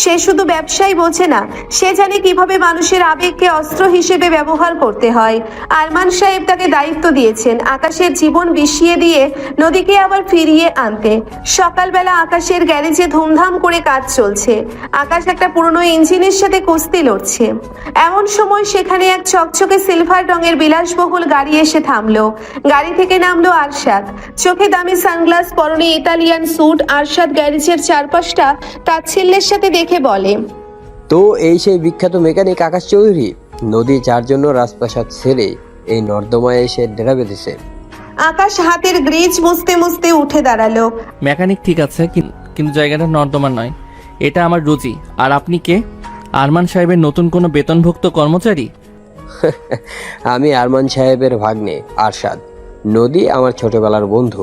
সে শুধু ব্যবসায় বোঝে না, সে জানে কিভাবে মানুষের আবেগকে অস্ত্র হিসেবে ব্যবহার করতে হয়। আরমান সাহেব তাকে দায়িত্ব দিয়েছেন আকাশের জীবন বিষিয়ে দিয়ে নদীকে আবার ফিরিয়ে আনতে। সকালবেলা আকাশের গ্যারেজে ধুমধাম করে কাজ চলছে। আকাশ একটা পুরনো ইঞ্জিনের সাথে কুস্তি লড়ছে। এমন সময় সেখানে এক চকচকে সিলভার রঙের বিলাসবহুল গাড়ি এসে থামলো। গাড়ি থেকে নামলো আরশাদ। চোখে দামি সানগ্লাস, পরনে ইতালিয়ান স্যুট। আরশাদ গ্যারেজের চারপাশটা তাচ্ছিল্যের সাথে দেখে বলে, তো এই সেই বিখ্যাত মেকানিক আকাশ চৌধুরী? নদী যার জন্য রাজপ্রাসাদ ছেড়ে এই নর্দমায় এসে ডেরা বেঁধেছে। আকাশ হাতের গ্রিজ মুছতে মুছতে উঠে দাঁড়ালো। মেকানিক ঠিক আছে, কিন্তু জায়গাটা নর্দমা নয়, এটা আমার রুচি। আর আপনি কে? আরমান সাহেবের নতুন কোনো বেতনভুক্ত কর্মচারী? আমি আরমান সাহেবের ভাগ্নে আরশাদ। নদী আমার ছোটবেলার বন্ধু,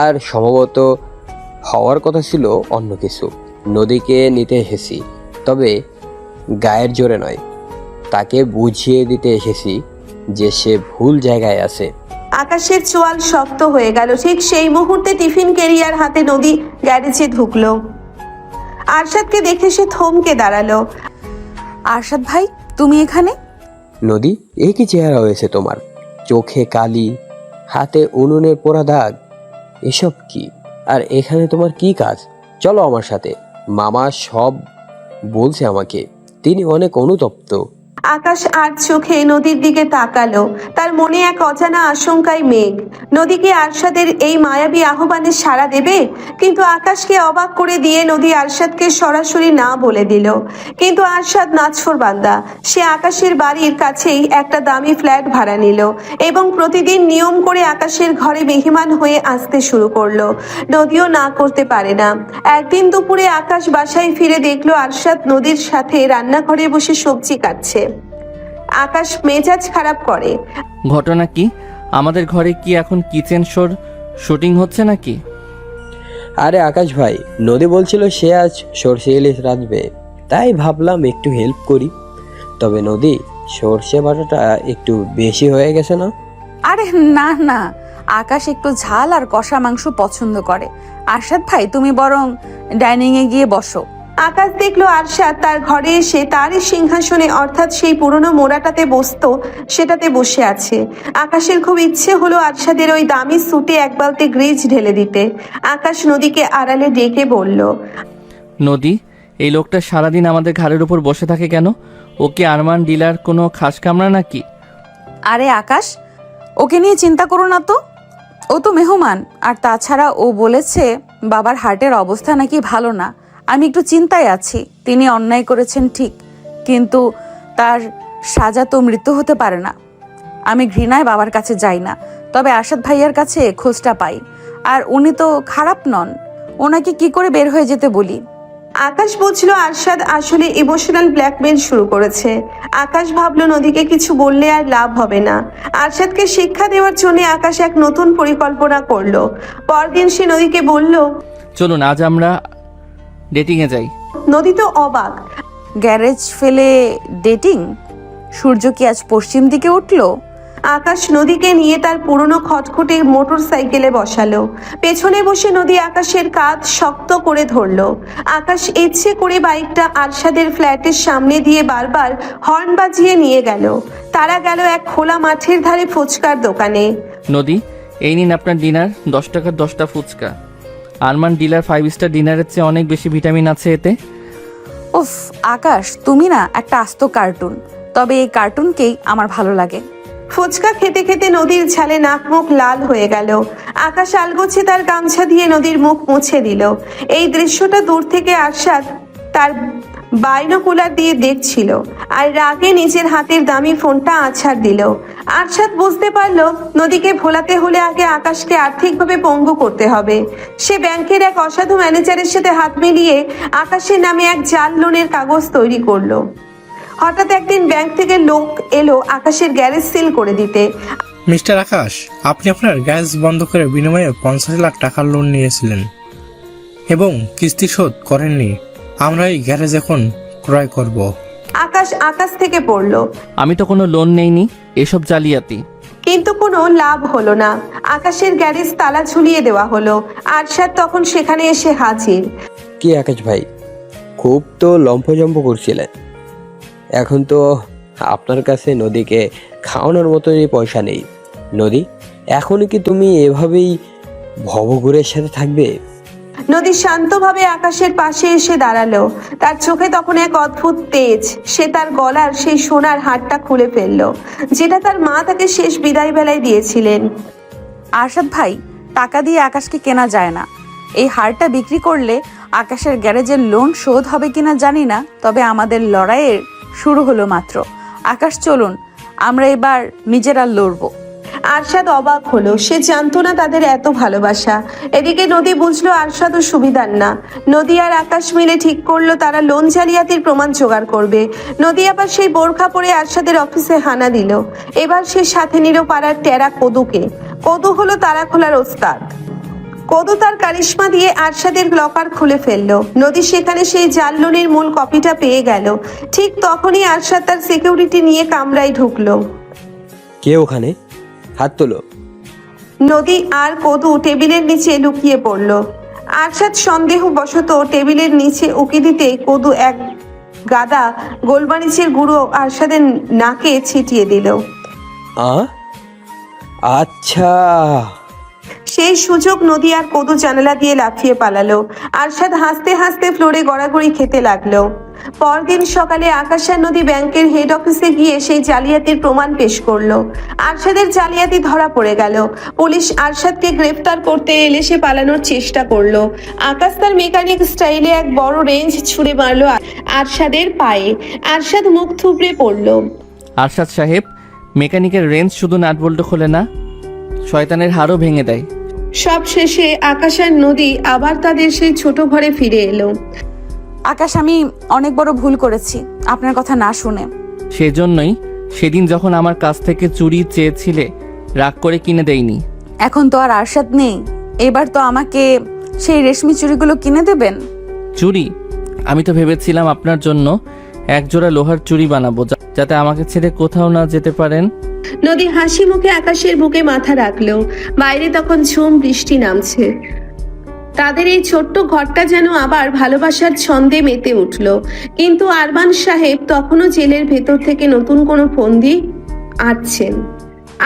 আর সম্ভবত হওয়ার কথা ছিল অন্য কিছু। নদীকে নিতে এসেছি, তবে গায়ের জোরে নয়। তাকে বুঝিয়ে দিতে এসেছি যে সে ভুল জায়গায় আছে। আকাশের চোয়াল শক্ত হয়ে গেল। ঠিক সেই মুহূর্তে টিফিন ক্যারিয়ার হাতে নদী গ্যারেজে ঢুকলো। আরশাদকে দেখে সে থমকে দাঁড়ালো। আরশাদ ভাই, তুমি এখানে? নদী, এ কি চেহারা হয়েছে তোমার? চোখে কালি, হাতে উনুনের পোড়া দাগ, এসব কি? আর এখানে তোমার কি কাজ? চলো আমার সাথে। মামা সব বলছে আমাকে। তিনি অনেক অনুতপ্ত। আকাশ আর চোখে নদীর দিকে তাকালো। তার মনে এক অজানা আশঙ্কায় মেঘ। নদীকে আরশাদের এই মায়াবী আহ্বানে সাড়া দেবে? কিন্তু আকাশকে অবাক করে দিয়ে নদী আরশাদকে সরাসরি না বলে দিল। কিন্তু আরশাদ নাছোড়বান্দা। সে আকাশের বাড়ির কাছেই একটা দামি ফ্ল্যাট ভাড়া নিল এবং প্রতিদিন নিয়ম করে আকাশের ঘরে মেহমান হয়ে আসতে শুরু করলো। নদীও না করতে পারে না। একদিন দুপুরে আকাশ বাসায় ফিরে দেখলো আরশাদ নদীর সাথে রান্নাঘরে বসে সবজি কাটছে। আকাশ মেজাজ খারাপ করে। ঘটনা কি? আমাদের ঘরে কি এখন কিচেন শোর শুটিং হচ্ছে নাকি? আরে আকাশ ভাই, নদী বলছিল সে আজ সর্ষে ইলিশ রাঁধবে, তাই ভাবলাম একটু হেল্প করি। তবে নদী, সর্ষে বাটাটা একটু বেশি হয়ে গেছে না? আরে না না, আকাশ একটু ঝাল আর কষা মাংস পছন্দ করে। আরশাদ ভাই, তুমি বরং ডাইনিং এ গিয়ে বসো। আকাশ দেখলো আরশাদ তার ঘরে এসে তারই সিংহাসনে, অর্থাৎ সেই পুরনো মোড়াটাতে বসতো, সেটাতে বসে আছে। আকাশের খুব ইচ্ছে হলো আরশাদের ওই দামি স্যুটে এক বালতি গ্রিজ ঢেলে দিতে। আকাশ নদীকে আড়ালে ডেকে বলল, নদী, এই লোকটা সারাদিন আমাদের ঘাড়ের উপর বসে থাকে কেন? ও কি আরমান ডিলার কোনো খাস কামরা নাকি? আরে আকাশ, ওকে নিয়ে চিন্তা করো না তো, ও তো মেহমান। আর তাছাড়া ও বলেছে বাবার হার্টের অবস্থা নাকি ভালো না। আমি একটু চিন্তায় আছি। তিনি অন্যায় করেছেন ঠিক, কিন্তু তার সাজা তো মৃত্যু হতে পারে না। আমি ঘৃণায় বাবার কাছে যাই না, তবে আরশাদ ভাইয়ার কাছে খোঁজটা পাই। আর উনি তো খারাপ নন, ওনাকে কি করে বের হয়ে যেতে বলি। আকাশ বুঝলো আরশাদ আসলে ইমোশনাল ব্ল্যাকমেল শুরু করেছে। আকাশ ভাবলো নদীকে কিছু বললে আর লাভ হবে না। আরশাদকে শিক্ষা দেওয়ার জন্য আকাশ এক নতুন পরিকল্পনা করলো। পরদিন সে নদীকে বলল, চলুন আজ আমরা ডেটিংয়ে যাই। নদী তো অবাক। গ্যারেজ ফেলে ডেটিং? সূর্য কি আজ পশ্চিম দিকে উঠলো? আকাশ নদীকে নিয়ে তার পুরনো খটখটে মোটর সাইকেলে বসালো। পেছনে বসে নদী আকাশের কাঁধ শক্ত করে ধরলো। আকাশ ইচ্ছে করে বাইকটা আরশাদের ফ্ল্যাটের সামনে দিয়ে বারবার হর্ন বাজিয়ে নিয়ে গেল। তারা গেল এক খোলা মাঠের ধারে ফুচকার দোকানে। নদী, এই নিন আপনার ডিনার, 10 টাকার 10টা ফুচকা। আরমান ডিলার 5 স্টার ডিনারের চেয়ে অনেক বেশি ভিটামিন আছে এতে। উফ আকাশ, তুমি না একটা আস্ত কার্টুন, তবে এই কার্টুনকেই আমার ভালো লাগে। ফুচকা খেতে খেতে নদীর ঝালে নাক মুখ লাল হয়ে গেল। আকাশ আলগোছে তার গামছা দিয়ে নদীর মুখ মুছে দিল। এই দৃশ্যটা দূর থেকে আরশাদ তার বাইনোকুলার দিয়ে দেখছিল আর রাগে নিজের হাতের দামি ফোনটা আছাড় দিল। আরশাদ বুঝতে পারলো নদীকে ভোলাতে হলে আগে আকাশকে আর্থিকভাবে পঙ্গু করতে হবে। সে ব্যাংকের এক অসাধু ম্যানেজারের সাথে হাত মিলিয়ে আকাশের নামে এক জাল লোনের কাগজ তৈরি করলো। হঠাৎ একদিন ব্যাংক থেকে লোক এলো আকাশের গ্যারেজ সিল করে দিতে। মিস্টার আকাশ, আপনি আপনার গ্যাস বন্ধ করে বিনিময়ে 50 লাখ টাকার লোন নিয়েছিলেন এবং কিস্তি শোধ করেননি। আমরা এই গ্যারেজ এখন ক্রয় করব। আকাশ থেকে পড়লো। আমি তো কোনো লোন নেইনি, এসব জালিয়াতি। কিন্তু কোনো লাভ হলো না। আকাশের গ্যারেজ তালা ঝুলিয়ে দেওয়া হলো। আরশাদ তখন সেখানে এসে হাজির। কি আকাশ ভাই, খুব তো লম্ফজম্প করছিলেন, এখন তো আপনার কাছে নদীকে খাওয়ানোর মতোই পয়সা নেই। নদী, এখনই কি তুমি এভাবেই ভবঘুরের সাথে থাকবে? নদী শান্তভাবে আকাশের পাশে এসে দাঁড়ালো। তার চোখে তখন এক অদ্ভুত তেজ। সে তার গলার সেই সোনার হারটা খুলে ফেললো, যেটা তার মা তাকে শেষ বিদায় বেলায় দিয়েছিলেন। আরশাদ ভাই, টাকা দিয়ে আকাশকে কেনা যায় না। এই হারটা বিক্রি করলে আকাশের গ্যারেজের লোন শোধ হবে কিনা জানি না, তবে আমাদের লড়াইয়ের শুরু হলো মাত্র। আকাশ চলুন, আমরা এবার নিজেরা লড়বো। আরশাদ অবাক হলো, সে জানতো না তাদের এত ভালোবাসা। এদিকে নদী বুঝলো আরশাদও সুবিধার না। নদী আর আকাশ মিলে ঠিক করলো তারা লোন জালিয়াতির প্রমাণ জোগাড় করবে। নদী আবার সেই বোরখা পরে আরশাদের অফিসে হানা দিল। এবার সে সাথে নিল পাড়ার টেরা কদুকে। কদু হলো তালা খোলার ওস্তাদ। কদু তার কারিশমা দিয়ে আরশাদের লকার খুলে ফেললো। নদী সেখানে সেই জাল লোনের মূল কপিটা পেয়ে গেল। ঠিক তখনই আরশাদ তার সিকিউরিটি নিয়ে কামরায় ঢুকলো। কে ওখানে? হাত তোলো। নদী আর কদু টেবিলের নিচে লুকিয়ে পড়লো। আরশাদ সন্দেহবশত টেবিলের নিচে উকি দিতে কদু এক গাদা গোলমরিচের গুঁড়ো আরশাদের নাকে ছিটিয়ে দিল। আচ্ছা। সেই সুযোগ নদী আর কদু জানালা দিয়ে লাফিয়ে পালালো। আরশাদ হাসতে হাসতে ফ্লোরে গড়াগড়ি খেতে লাগলো। পরদিন সকালে আকাশ আর নদী ব্যাংকের হেড অফিসে গিয়ে সেই জালিয়াতির প্রমাণ পেশ করলো। আরশাদের জালিয়াতি ধরা পড়ে গেল। পুলিশ আরশাদকে গ্রেফতার করতে এলে সে পালানোর চেষ্টা করলো। আকাশ তার মেকানিক স্টাইলে এক বড় রেঞ্জ ছুঁড়ে মারলো আরশাদের পায়ে। আরশাদ মুখ থুবড়ে পড়লো। আরশাদ সাহেব, মেকানিকের রেঞ্জ শুধু নাট বল্টু খোলে না, শয়তানের হাড়ও ভেঙে দেয়। সব শেষে আকাশ আর নদী আবার তাদের সেই ছোট ঘরে ফিরে এলো। আকাশ, আমি অনেক বড় ভুল করেছি আপনার কথা না শুনে। সেজন্যই সেদিন যখন আমার কাছ থেকে চুড়ি চেয়েছিলে রাগ করে কিনে দেইনি। এখন তো আর আরশাদ নেই, এবার তো আমাকে সেই রেশমি চুড়িগুলো কিনে দেবেন। চুড়ি? আমি তো ভেবেছিলাম আপনার জন্য এক জোড়া লোহার চুড়ি বানাবো, যাতে আমাকে ছেড়ে কোথাও না যেতে পারেন। নদী হাসি মুখে আকাশের বুকে মাথা রাখলো। বাইরে তখন ঝুম বৃষ্টি নামছে। তাদের এই ছোট্ট ঘরটা যেন আবার ভালোবাসার ছন্দে মেতে উঠল। কিন্তু আরমান সাহেব তখনও জেলের ভেতর থেকে নতুন কোনো ফন্দি আঁটছেন।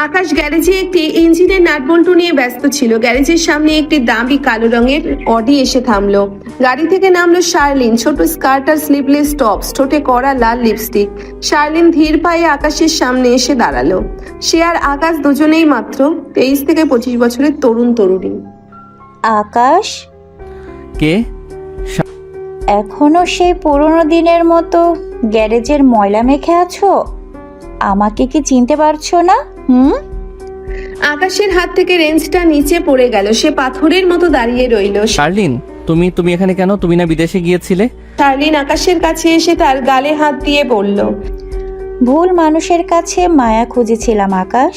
আকাশ গ্যারেজে একটি ইঞ্জিনের নাটবল্টু নিয়ে ব্যস্ত ছিল। গ্যারেজের সামনে একটি দামি কালো রঙের অডি এসে থামলো। গাড়ি থেকে নামলো শার্লিন, ছোট স্কার্ট আর স্লিভলেস টপস, ঠোঁটে কড়া লাল লিপস্টিক। শার্লিন ধীর পায়ে আকাশের সামনে এসে দাঁড়ালো। সে আর আকাশ দুজনেই মাত্র 23 থেকে 25 বছরের তরুণ তরুণী। আকাশ, কে? এখনো সেই পুরোনো দিনের মতো গ্যারেজের ময়লা মেখে আছো? আমাকে কি চিনতে পারছো না? আকাশের হাত থেকে রেঞ্জটা নিচে পড়ে গেল। সে পাথরের মতো দাঁড়িয়ে রইল। শার্লিন, তুমি এখানে কেন? তুমি না বিদেশে গিয়েছিলে? শার্লিন আকাশের কাছে এসে তার গালে হাত দিয়ে বলল, ভুল মানুষের কাছে মায়া খুঁজেছিলাম আকাশ।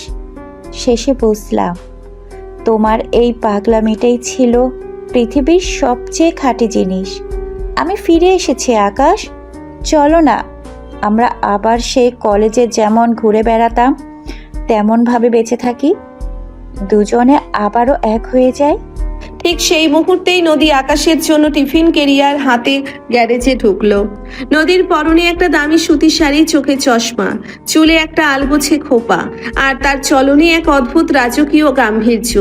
শেষে বুঝলাম তোমার এই পাগলামিটাই ছিল পৃথিবীর সবচেয়ে খাঁটি জিনিস। আমি ফিরে এসেছি আকাশ। চলো না আমরা আবার সেই কলেজে যেমন ঘুরে বেড়াতাম তেমন ভাবে বেঁচে থাকি, দুজনে আবারও এক হয়ে যায়। ঠিক সেই মুহূর্তেই নদী আকাশের জন্য টিফিন কেরিয়ার হাতে গ্যারেজে ঢুকলো। নদীর পরনে একটা দামি সুতির শাড়ি, চোখে চশমা, চুলে একটা আলগোছে খোপা, আর তার চলনে এক অদ্ভুত রাজকীয় গাম্ভীর্য।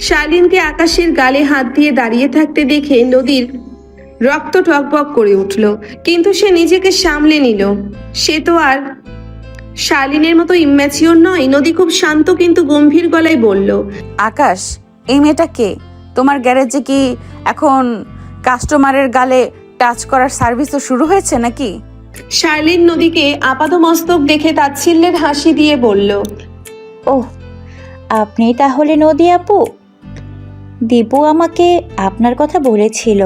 শার্লিনকে আকাশের গালে হাত দিয়ে দাঁড়িয়ে থাকতে দেখে নদীর রক্ত টকবক করে উঠল, কিন্তু সে নিজেকে সামলে নিল। সে তো আর শার্লিনের মতো ইম্যাচিওর নয়। নদী খুব শান্ত কিন্তু গম্ভীর গলায় বলল, আকাশ, এই মেয়েটা কে? তোমার গ্যারেজে কি এখন কাস্টমারের গালে টাচ করার সার্ভিসও শুরু হয়েছে নাকি? শার্লিন নদীকে আপাদমস্তক দেখে তাচ্ছিল্যের হাসি দিয়ে বলল, ওহ, আপনি তাহলে নদী আপু? দীপু আমাকে আপনার কথা বলেছিল।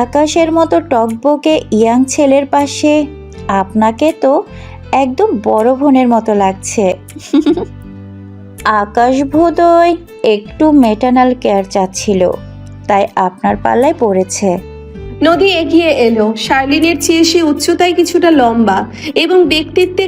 আকাশের মতো টকবকে ইয়াং ছেলের পাশে আপনাকে তো একদম বড় বোনের মতো লাগছে। আকাশ বোধহয় একটু মেটার্নাল কেয়ার চাচ্ছিল, তাই আপনার পাল্লায় পড়েছে। নদী এগিয়ে এলো। শার্লিনের চেয়ে সে উচ্চতায় কিছুটা লম্বা এবং ব্যক্তিত্বে